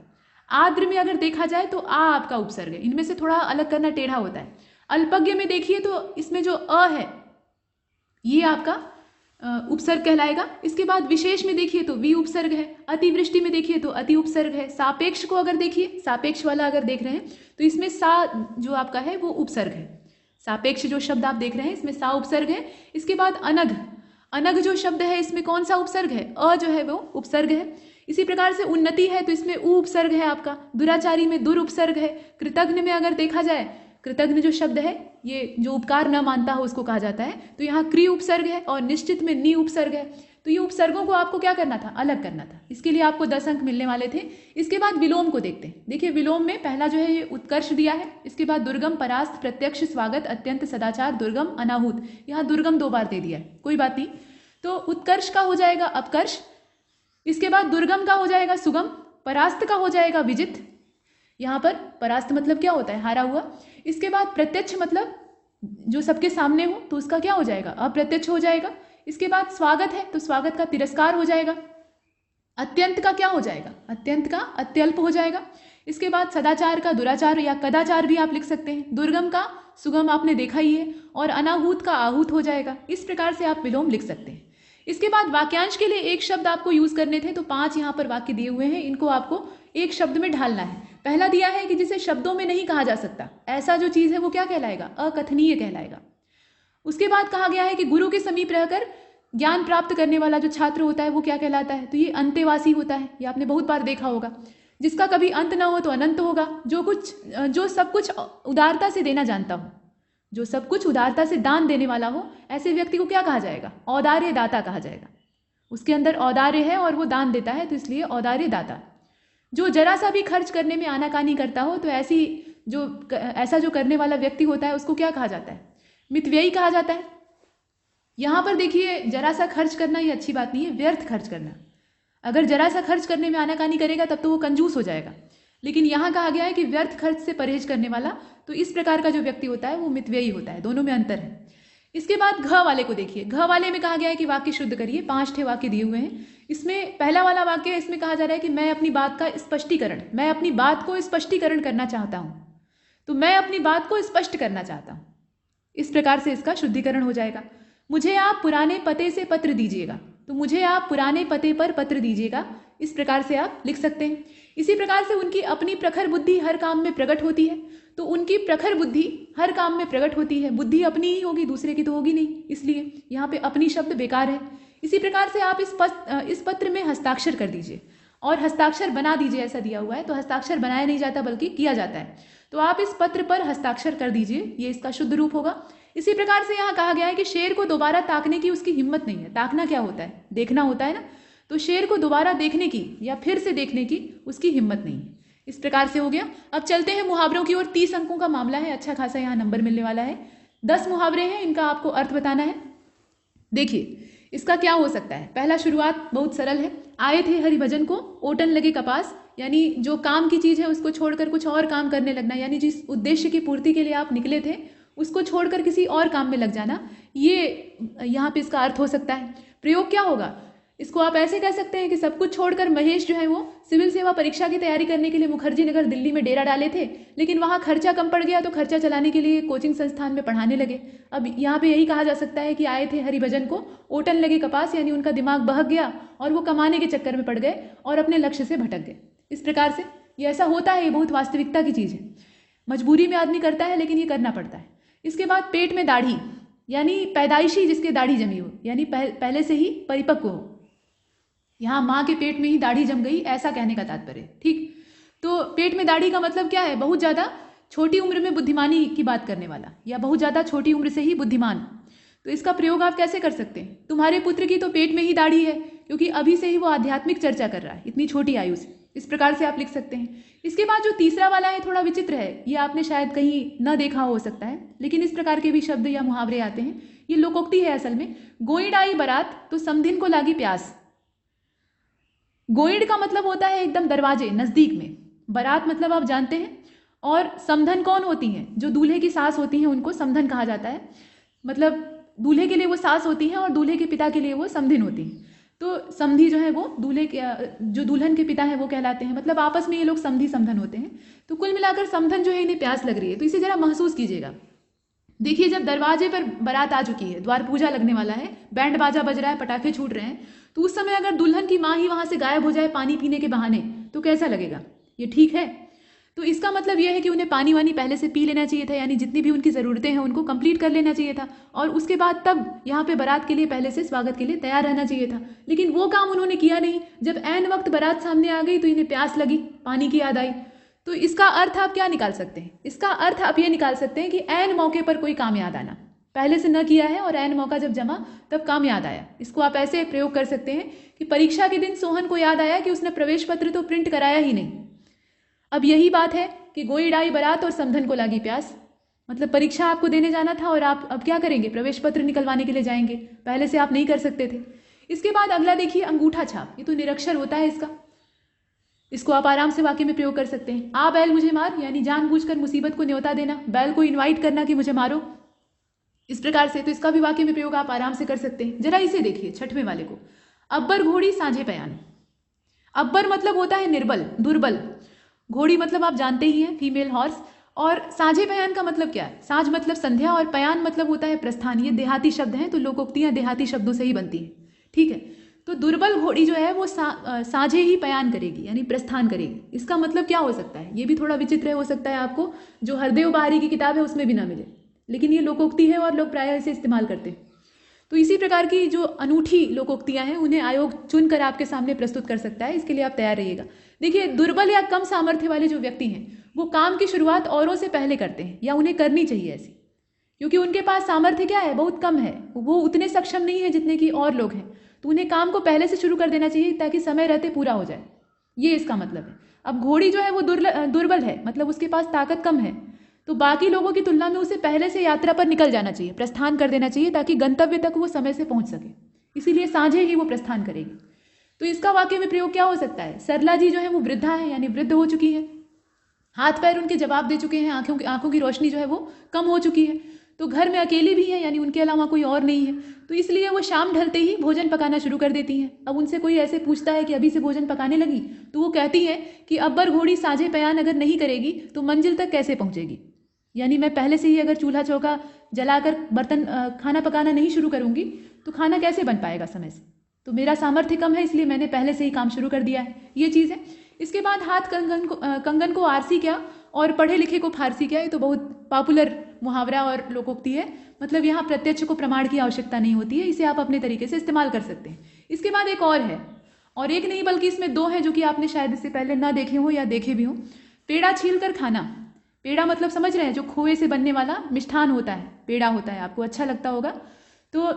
आर्द्र में अगर देखा जाए तो आ आपका उपसर्ग है, इनमें से थोड़ा अलग करना टेढ़ा होता है। अल्पज्ञ में देखिए तो इसमें जो अ है ये आपका उपसर्ग कहलाएगा। इसके बाद विशेष में देखिए तो वी उपसर्ग है, अतिवृष्टि में देखिए तो अति उपसर्ग है, सापेक्ष को अगर देखिए, सापेक्ष वाला अगर देख रहे हैं तो इसमें सा जो आपका है वो उपसर्ग है, सापेक्ष जो शब्द आप देख रहे हैं इसमें सा उपसर्ग है। इसके बाद अनग, अनग जो शब्द है इसमें कौन सा उपसर्ग है, अ जो है वो उपसर्ग है। इसी प्रकार से उन्नति है तो इसमें उ उपसर्ग है आपका, दुराचारी में दुर उपसर्ग है, कृतज्ञ में अगर देखा जाए, कृतज्ञ जो शब्द है ये जो उपकार न मानता हो उसको कहा जाता है, तो यहाँ क्रि उपसर्ग है, और निश्चित में नि उपसर्ग है। तो ये उपसर्गों को आपको क्या करना था, अलग करना था, इसके लिए आपको 10 अंक मिलने वाले थे। इसके बाद विलोम को देखते हैं। देखिए विलोम में पहला जो है ये उत्कर्ष दिया है, इसके बाद दुर्गम, परास्त, प्रत्यक्ष, स्वागत, अत्यंत, सदाचार, दुर्गम, अनाहूत, यहाँ दुर्गम 2 बार दे दिया है, कोई बात नहीं। तो उत्कर्ष का हो जाएगा अपकर्ष, इसके बाद दुर्गम का हो जाएगा सुगम, परास्त का हो जाएगा विजित, यहाँ पर परास्त मतलब क्या होता है, हारा हुआ। इसके बाद प्रत्यक्ष मतलब जो सबके सामने हो तो उसका क्या हो जाएगा, अप्रत्यक्ष हो जाएगा। इसके बाद स्वागत है तो स्वागत का तिरस्कार हो जाएगा। अत्यंत का क्या हो जाएगा, अत्यंत का अत्यल्प हो जाएगा। इसके बाद सदाचार का दुराचार या कदाचार भी आप लिख सकते हैं। दुर्गम का सुगम आपने देखा ही है, और अनाहूत का आहूत हो जाएगा। इस प्रकार से आप विलोम लिख सकते हैं। इसके बाद वाक्यांश के लिए एक शब्द आपको यूज करने थे, तो 5 यहाँ पर वाक्य दिए हुए हैं, इनको आपको एक शब्द में ढालना है। पहला दिया है कि जिसे शब्दों में नहीं कहा जा सकता, ऐसा जो चीज है वो क्या कहलाएगा, अकथनीय कहलाएगा। उसके बाद कहा गया है कि गुरु के समीप रहकर ज्ञान प्राप्त करने वाला जो छात्र होता है वो क्या कहलाता है, तो ये अंतेवासी होता है। ये आपने बहुत बार देखा होगा, जिसका कभी अंत ना हो तो अनंत होगा। जो सब कुछ उदारता से देना जानता हो, जो सब कुछ उदारता से दान देने वाला हो, ऐसे व्यक्ति को क्या कहा जाएगा, औदार्य दाता कहा जाएगा। उसके अंदर औदार्य है और वो दान देता है, तो इसलिए औदार्य दाता। जो जरा सा भी खर्च करने में आनाकानी करता हो, तो ऐसा जो करने वाला व्यक्ति होता है उसको क्या कहा जाता है, मितव्ययी कहा जाता है। यहाँ पर देखिए जरा सा खर्च करना ये अच्छी बात नहीं है, व्यर्थ खर्च करना। अगर जरा सा खर्च करने में आनाकानी करेगा तब तो वो कंजूस हो जाएगा, लेकिन यहाँ कहा गया है कि व्यर्थ खर्च से परहेज करने वाला, तो इस प्रकार का जो व्यक्ति होता है वो मितव्ययी होता है। दोनों में अंतर है। इसके बाद घ वाले को देखिए, घ वाले में कहा गया है कि वाक्य शुद्ध करिए। 5 ठे वाक्य दिए हुए हैं। इसमें पहला वाला वाक्य, इसमें कहा जा रहा है कि मैं अपनी बात का स्पष्टीकरण, मैं अपनी बात को स्पष्टीकरण करना चाहता हूं, तो मैं अपनी बात को स्पष्ट करना चाहता हूं, इस प्रकार से इसका शुद्धिकरण हो जाएगा। मुझे आप पुराने पते से पत्र दीजिएगा, तो मुझे आप पुराने पते पर पत्र दीजिएगा, इस प्रकार से आप लिख सकते हैं। इसी प्रकार से उनकी अपनी प्रखर बुद्धि हर काम में प्रकट होती है, तो उनकी प्रखर बुद्धि हर काम में प्रकट होती है। बुद्धि अपनी ही होगी, दूसरे की तो होगी नहीं, इसलिए यहाँ पे अपनी शब्द बेकार है। इसी प्रकार से आप इस पत्र में हस्ताक्षर कर दीजिए और हस्ताक्षर बना दीजिए, ऐसा दिया हुआ है, तो हस्ताक्षर बनाया नहीं जाता बल्कि किया जाता है। तो आप इस पत्र पर हस्ताक्षर कर दीजिए, ये इसका शुद्ध रूप होगा। इसी प्रकार से यहाँ कहा गया है कि शेर को दोबारा ताकने की उसकी हिम्मत नहीं है। ताकना क्या होता है, देखना होता है ना, तो शेर को दोबारा देखने की या फिर से देखने की उसकी हिम्मत नहीं है। इस प्रकार से हो गया। अब चलते हैं मुहावरों की ओर। 30 अंकों का मामला है, अच्छा खासा यहाँ नंबर मिलने वाला है। 10 मुहावरे हैं, इनका आपको अर्थ बताना है। देखिए इसका क्या हो सकता है। पहला शुरुआत बहुत सरल है। आए थे हरिभजन को ओटन लगे कपास, यानी जो काम की चीज है उसको छोड़कर कुछ और काम करने लगना, यानी जिस उद्देश्य की पूर्ति के लिए आप निकले थे उसको छोड़कर किसी और काम में लग जाना, ये यहाँ पे इसका अर्थ हो सकता है। प्रयोग क्या होगा, इसको आप ऐसे कह सकते हैं कि सब कुछ छोड़कर महेश जो है वो सिविल सेवा परीक्षा की तैयारी करने के लिए मुखर्जी नगर दिल्ली में डेरा डाले थे, लेकिन वहाँ खर्चा कम पड़ गया तो खर्चा चलाने के लिए कोचिंग संस्थान में पढ़ाने लगे। अब यहाँ पे यही कहा जा सकता है कि आए थे हरिभजन को ओटन लगे कपास, यानी उनका दिमाग बहक गया और वो कमाने के चक्कर में पड़ गए और अपने लक्ष्य से भटक गए। इस प्रकार से ये ऐसा होता है, ये बहुत वास्तविकता की चीज़ है। मजबूरी में आदमी करता है लेकिन ये करना पड़ता है। इसके बाद पेट में दाढ़ी, यानी पैदाइशी जिसके दाढ़ी जमी हो, यानी पहले से ही परिपक्व हो। यहाँ माँ के पेट में ही दाढ़ी जम गई, ऐसा कहने का तात्पर्य, ठीक। तो पेट में दाढ़ी का मतलब क्या है? बहुत ज़्यादा छोटी उम्र में बुद्धिमानी की बात करने वाला, या बहुत ज़्यादा छोटी उम्र से ही बुद्धिमान। तो इसका प्रयोग आप कैसे कर सकते हैं? तुम्हारे पुत्र की तो पेट में ही दाढ़ी है, क्योंकि अभी से ही वो आध्यात्मिक चर्चा कर रहा है इतनी छोटी आयु से। इस प्रकार से आप लिख सकते हैं। इसके बाद जो तीसरा वाला है थोड़ा विचित्र है, ये आपने शायद कहीं न देखा हो सकता है, लेकिन इस प्रकार के भी शब्द या मुहावरे आते हैं। ये लोकोक्ति है असल में। गोइड आई बारात तो समधिन को लागी प्यास। गोइड का मतलब होता है एकदम दरवाजे नजदीक में, बारात मतलब आप जानते हैं। और समधन कौन होती हैं? जो दूल्हे की सास होती हैं उनको समधन कहा जाता है। मतलब दूल्हे के लिए वो सास होती हैं और दूल्हे के पिता के लिए वो समधिन होती हैं। तो समधी जो है वो दूल्हे के, जो दुल्हन के पिता है वो कहलाते हैं। मतलब आपस में ये लोग समधी समधन होते हैं। तो कुल मिलाकर समधन जो है इन्हें प्यास लग रही है। तो इसे जरा महसूस कीजिएगा। देखिए, जब दरवाजे पर बारात आ चुकी है, द्वार पूजा लगने वाला है, बैंड बाजा बज रहा है, पटाखे छूट रहे हैं, तो उस समय अगर दुल्हन की माँ ही वहां से गायब हो जाए पानी पीने के बहाने, तो कैसा लगेगा? ये ठीक है? तो इसका मतलब यह है कि उन्हें पानी वानी पहले से पी लेना चाहिए था, यानी जितनी भी उनकी ज़रूरतें हैं उनको कंप्लीट कर लेना चाहिए था, और उसके बाद तब यहाँ पे बारात के लिए पहले से स्वागत के लिए तैयार रहना चाहिए था। लेकिन वो काम उन्होंने किया नहीं। जब ऐन वक्त बारात सामने आ गई तो इन्हें प्यास लगी, पानी की याद आई। तो इसका अर्थ आप क्या निकाल सकते हैं? इसका अर्थ आप ये निकाल सकते हैं कि ऐन मौके पर कोई काम याद आना, पहले से न किया है और ऐन मौका जब जमा तब काम याद आया। इसको आप ऐसे प्रयोग कर सकते हैं कि परीक्षा के दिन सोहन को याद आया कि उसने प्रवेश पत्र तो प्रिंट कराया ही नहीं। अब यही बात है कि गोइड आई बारात और समधन को लागी प्यास। मतलब परीक्षा आपको देने जाना था और आप अब क्या करेंगे? प्रवेश पत्र निकलवाने के लिए जाएंगे, पहले से आप नहीं कर सकते थे। इसके बाद अगला देखिए, अंगूठा छाप। ये तो निरक्षर होता है इसका, इसको आप आराम से वाक्य में प्रयोग कर सकते हैं। आ बैल मुझे मार, यानी जानबूझकर मुसीबत को न्योता देना, बैल को इनवाइट करना कि मुझे मारो, इस प्रकार से। तो इसका भी वाक्य में प्रयोग आप आराम से कर सकते हैं। जरा इसे देखिए, छठवें वाले को। अब्बर घोड़ी साझे पयान। अब्बर मतलब होता है निर्बल, दुर्बल। घोड़ी मतलब आप जानते ही हैं, फीमेल हॉर्स। और साझे पयान का मतलब क्या है? साझ मतलब संध्या और पयान मतलब होता है प्रस्थान। ये देहाती शब्द हैं, तो लोकोक्तियां देहाती शब्दों से ही बनती हैं, ठीक है। तो दुर्बल घोड़ी जो है वो साझे ही पयान करेगी, यानी प्रस्थान करेगी। इसका मतलब क्या हो सकता है? ये भी थोड़ा विचित्र हो सकता है आपको, जो हरदेव बहारी की किताब है उसमें भी ना मिले, लेकिन ये लोकोक्ति है और लोग प्रायः इसे इस्तेमाल करते हैं। तो इसी प्रकार की जो अनूठी लोकोक्तियां हैं उन्हें आयोग चुनकर आपके सामने प्रस्तुत कर सकता है। इसके लिए आप तैयार रहिएगा। देखिए, दुर्बल या कम सामर्थ्य वाले जो व्यक्ति हैं वो काम की शुरुआत औरों से पहले करते हैं, या उन्हें करनी चाहिए ऐसी, क्योंकि उनके पास सामर्थ्य क्या है? बहुत कम है, वो उतने सक्षम नहीं है जितने कि और लोग हैं। तो उन्हें काम को पहले से शुरू कर देना चाहिए ताकि समय रहते पूरा हो जाए, ये इसका मतलब है। अब घोड़ी जो है वो दुर्बल है, मतलब उसके पास ताकत कम है, तो बाकी लोगों की तुलना में उसे पहले से यात्रा पर निकल जाना चाहिए, प्रस्थान कर देना चाहिए, ताकि गंतव्य तक वो समय से पहुंच सके। इसीलिए साझे ही वो प्रस्थान करेगी। तो इसका वाक्य में प्रयोग क्या हो सकता है? सरला जी जो है वो वृद्धा है, यानी वृद्ध हो चुकी है, हाथ पैर उनके जवाब दे चुके हैं, आंखों की रोशनी जो है वो कम हो चुकी है, तो घर में अकेली भी है, यानी उनके अलावा कोई और नहीं है। तो इसलिए वो शाम ढलते ही भोजन पकाना शुरू कर देती हैं। अब उनसे कोई ऐसे पूछता है कि अभी से भोजन पकाने लगी, तो वो कहती है कि अब्बर घोड़ी साझे पयान अगर नहीं करेगी तो मंजिल तक कैसे पहुंचेगी। यानी मैं पहले से ही अगर चूल्हा चौका जलाकर बर्तन खाना पकाना नहीं शुरू करूंगी तो खाना कैसे बन पाएगा समय से। तो मेरा सामर्थ्य कम है, इसलिए मैंने पहले से ही काम शुरू कर दिया है, ये चीज़ है। इसके बाद हाथ कंगन को आरसी क्या और पढ़े लिखे को फारसी क्या, ये तो बहुत पॉपुलर मुहावरा और लोकोक्ति है। मतलब यहाँ प्रत्यक्ष को प्रमाण की आवश्यकता नहीं होती है, इसे आप अपने तरीके से इस्तेमाल कर सकते हैं। इसके बाद एक और है, और एक नहीं बल्कि इसमें दो हैं जो कि आपने शायद इससे पहले ना देखे हो या देखे भी हो। पेड़ा छील कर खाना। पेड़ा मतलब समझ रहे हैं, जो खोए से बनने वाला मिष्ठान होता है, पेड़ा होता है, आपको अच्छा लगता होगा। तो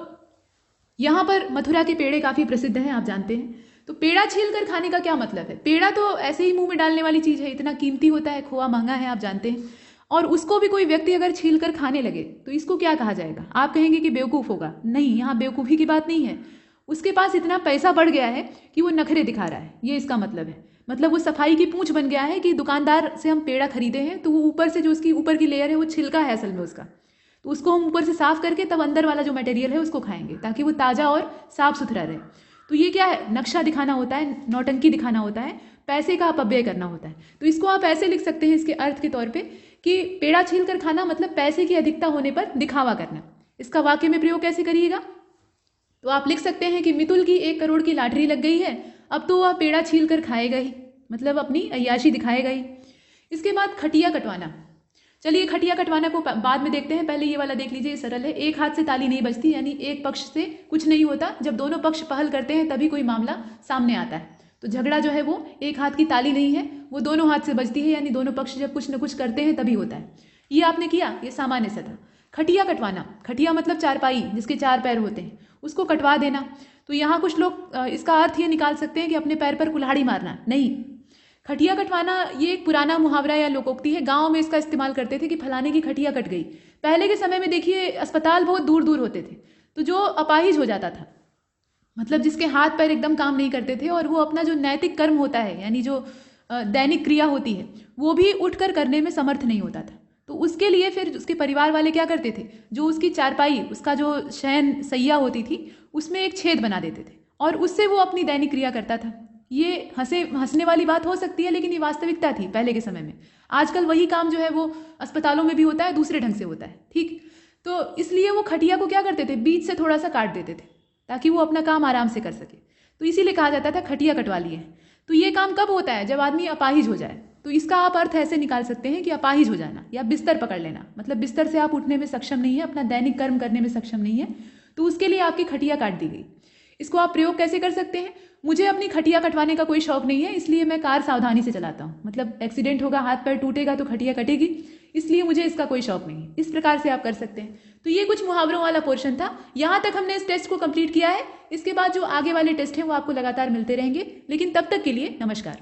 यहाँ पर मथुरा के पेड़े काफ़ी प्रसिद्ध हैं, आप जानते हैं। तो पेड़ा छील कर खाने का क्या मतलब है? पेड़ा तो ऐसे ही मुंह में डालने वाली चीज़ है, इतना कीमती होता है, खोआ महंगा है, आप जानते हैं। और उसको भी कोई व्यक्ति अगर छील कर खाने लगे तो इसको क्या कहा जाएगा? आप कहेंगे कि बेवकूफ़ होगा। नहीं, यहाँ बेवकूफ़ी की बात नहीं है, उसके पास इतना पैसा बढ़ गया है कि वो नखरे दिखा रहा है, ये इसका मतलब है। मतलब वो सफाई की पूंछ बन गया है कि दुकानदार से हम पेड़ा खरीदे हैं तो वो ऊपर से जो उसकी ऊपर की लेयर है वो छिलका है असल में उसका, तो उसको हम ऊपर से साफ करके तब अंदर वाला जो मटेरियल है उसको खाएंगे ताकि वो ताज़ा और साफ सुथरा रहे। तो ये क्या है, नक्शा दिखाना होता है, नौटंकी दिखाना होता है, पैसे का अपव्यय करना होता है। तो इसको आप ऐसे लिख सकते हैं इसके अर्थ के तौर पे कि पेड़ा छील कर खाना मतलब पैसे की अधिकता होने पर दिखावा करना। इसका वाक्य में प्रयोग कैसे करिएगा, तो आप लिख सकते हैं कि मितुल की 1 करोड़ की लॉटरी लग गई है, अब तो वह पेड़ा छील कर खाएगा ही, मतलब अपनी अय्याशी दिखाएगा ही। इसके बाद खटिया कटवाना। चलिए खटिया कटवाना को बाद में देखते हैं, पहले ये वाला देख लीजिए, सरल है। एक हाथ से ताली नहीं बजती, यानी एक पक्ष से कुछ नहीं होता, जब दोनों पक्ष पहल करते हैं तभी कोई मामला सामने आता है। तो झगड़ा जो है वो एक हाथ की ताली नहीं है, वो दोनों हाथ से बजती है, यानी दोनों पक्ष जब कुछ न कुछ करते हैं तभी होता है। ये आपने किया, ये सामान्य सा था। खटिया कटवाना, खटिया मतलब चारपाई जिसके 4 पैर होते हैं, उसको कटवा देना। तो यहाँ कुछ लोग इसका अर्थ ये निकाल सकते हैं कि अपने पैर पर कुल्हाड़ी मारना, नहीं। खटिया कटवाना ये एक पुराना मुहावरा या लोकोक्ति है, गांव में इसका इस्तेमाल करते थे कि फलाने की खटिया कट गई। पहले के समय में देखिए अस्पताल बहुत दूर दूर होते थे, तो जो अपाहिज हो जाता था, मतलब जिसके हाथ पैर एकदम काम नहीं करते थे और वो अपना जो नैतिक कर्म होता है, यानी जो दैनिक क्रिया होती है, वो भी उठकर करने में समर्थ नहीं होता था, तो उसके लिए फिर उसके परिवार वाले क्या करते थे, जो उसकी चारपाई, उसका जो शयन सैया होती थी, उसमें एक छेद बना देते थे और उससे वो अपनी दैनिक क्रिया करता था। ये हंसने वाली बात हो सकती है, लेकिन ये वास्तविकता थी पहले के समय में। आजकल वही काम जो है वो अस्पतालों में भी होता है, दूसरे ढंग से होता है, ठीक। तो इसलिए वो खटिया को क्या करते थे, बीच से थोड़ा सा काट देते थे ताकि वो अपना काम आराम से कर सके। तो इसीलिए कहा जाता था खटिया कटवा लिए। तो ये काम कब होता है, जब आदमी अपाहिज हो जाए। तो इसका आप अर्थ ऐसे निकाल सकते हैं कि अपाहिज हो जाना या बिस्तर पकड़ लेना, मतलब बिस्तर से आप उठने में सक्षम नहीं है, अपना दैनिक कर्म करने में सक्षम नहीं है, तो उसके लिए आपकी खटिया काट दी गई। इसको आप प्रयोग कैसे कर सकते हैं, मुझे अपनी खटिया कटवाने का कोई शौक नहीं है, इसलिए मैं कार सावधानी से चलाता हूँ, मतलब एक्सीडेंट होगा, हाथ पैर टूटेगा तो खटिया कटेगी, इसलिए मुझे इसका कोई शौक नहीं है। इस प्रकार से आप कर सकते हैं। तो ये कुछ मुहावरों वाला पोर्शन था। यहाँ तक हमने इस टेस्ट को कंप्लीट किया है। इसके बाद जो आगे वाले टेस्ट हैं वो आपको लगातार मिलते रहेंगे, लेकिन तब तक के लिए नमस्कार।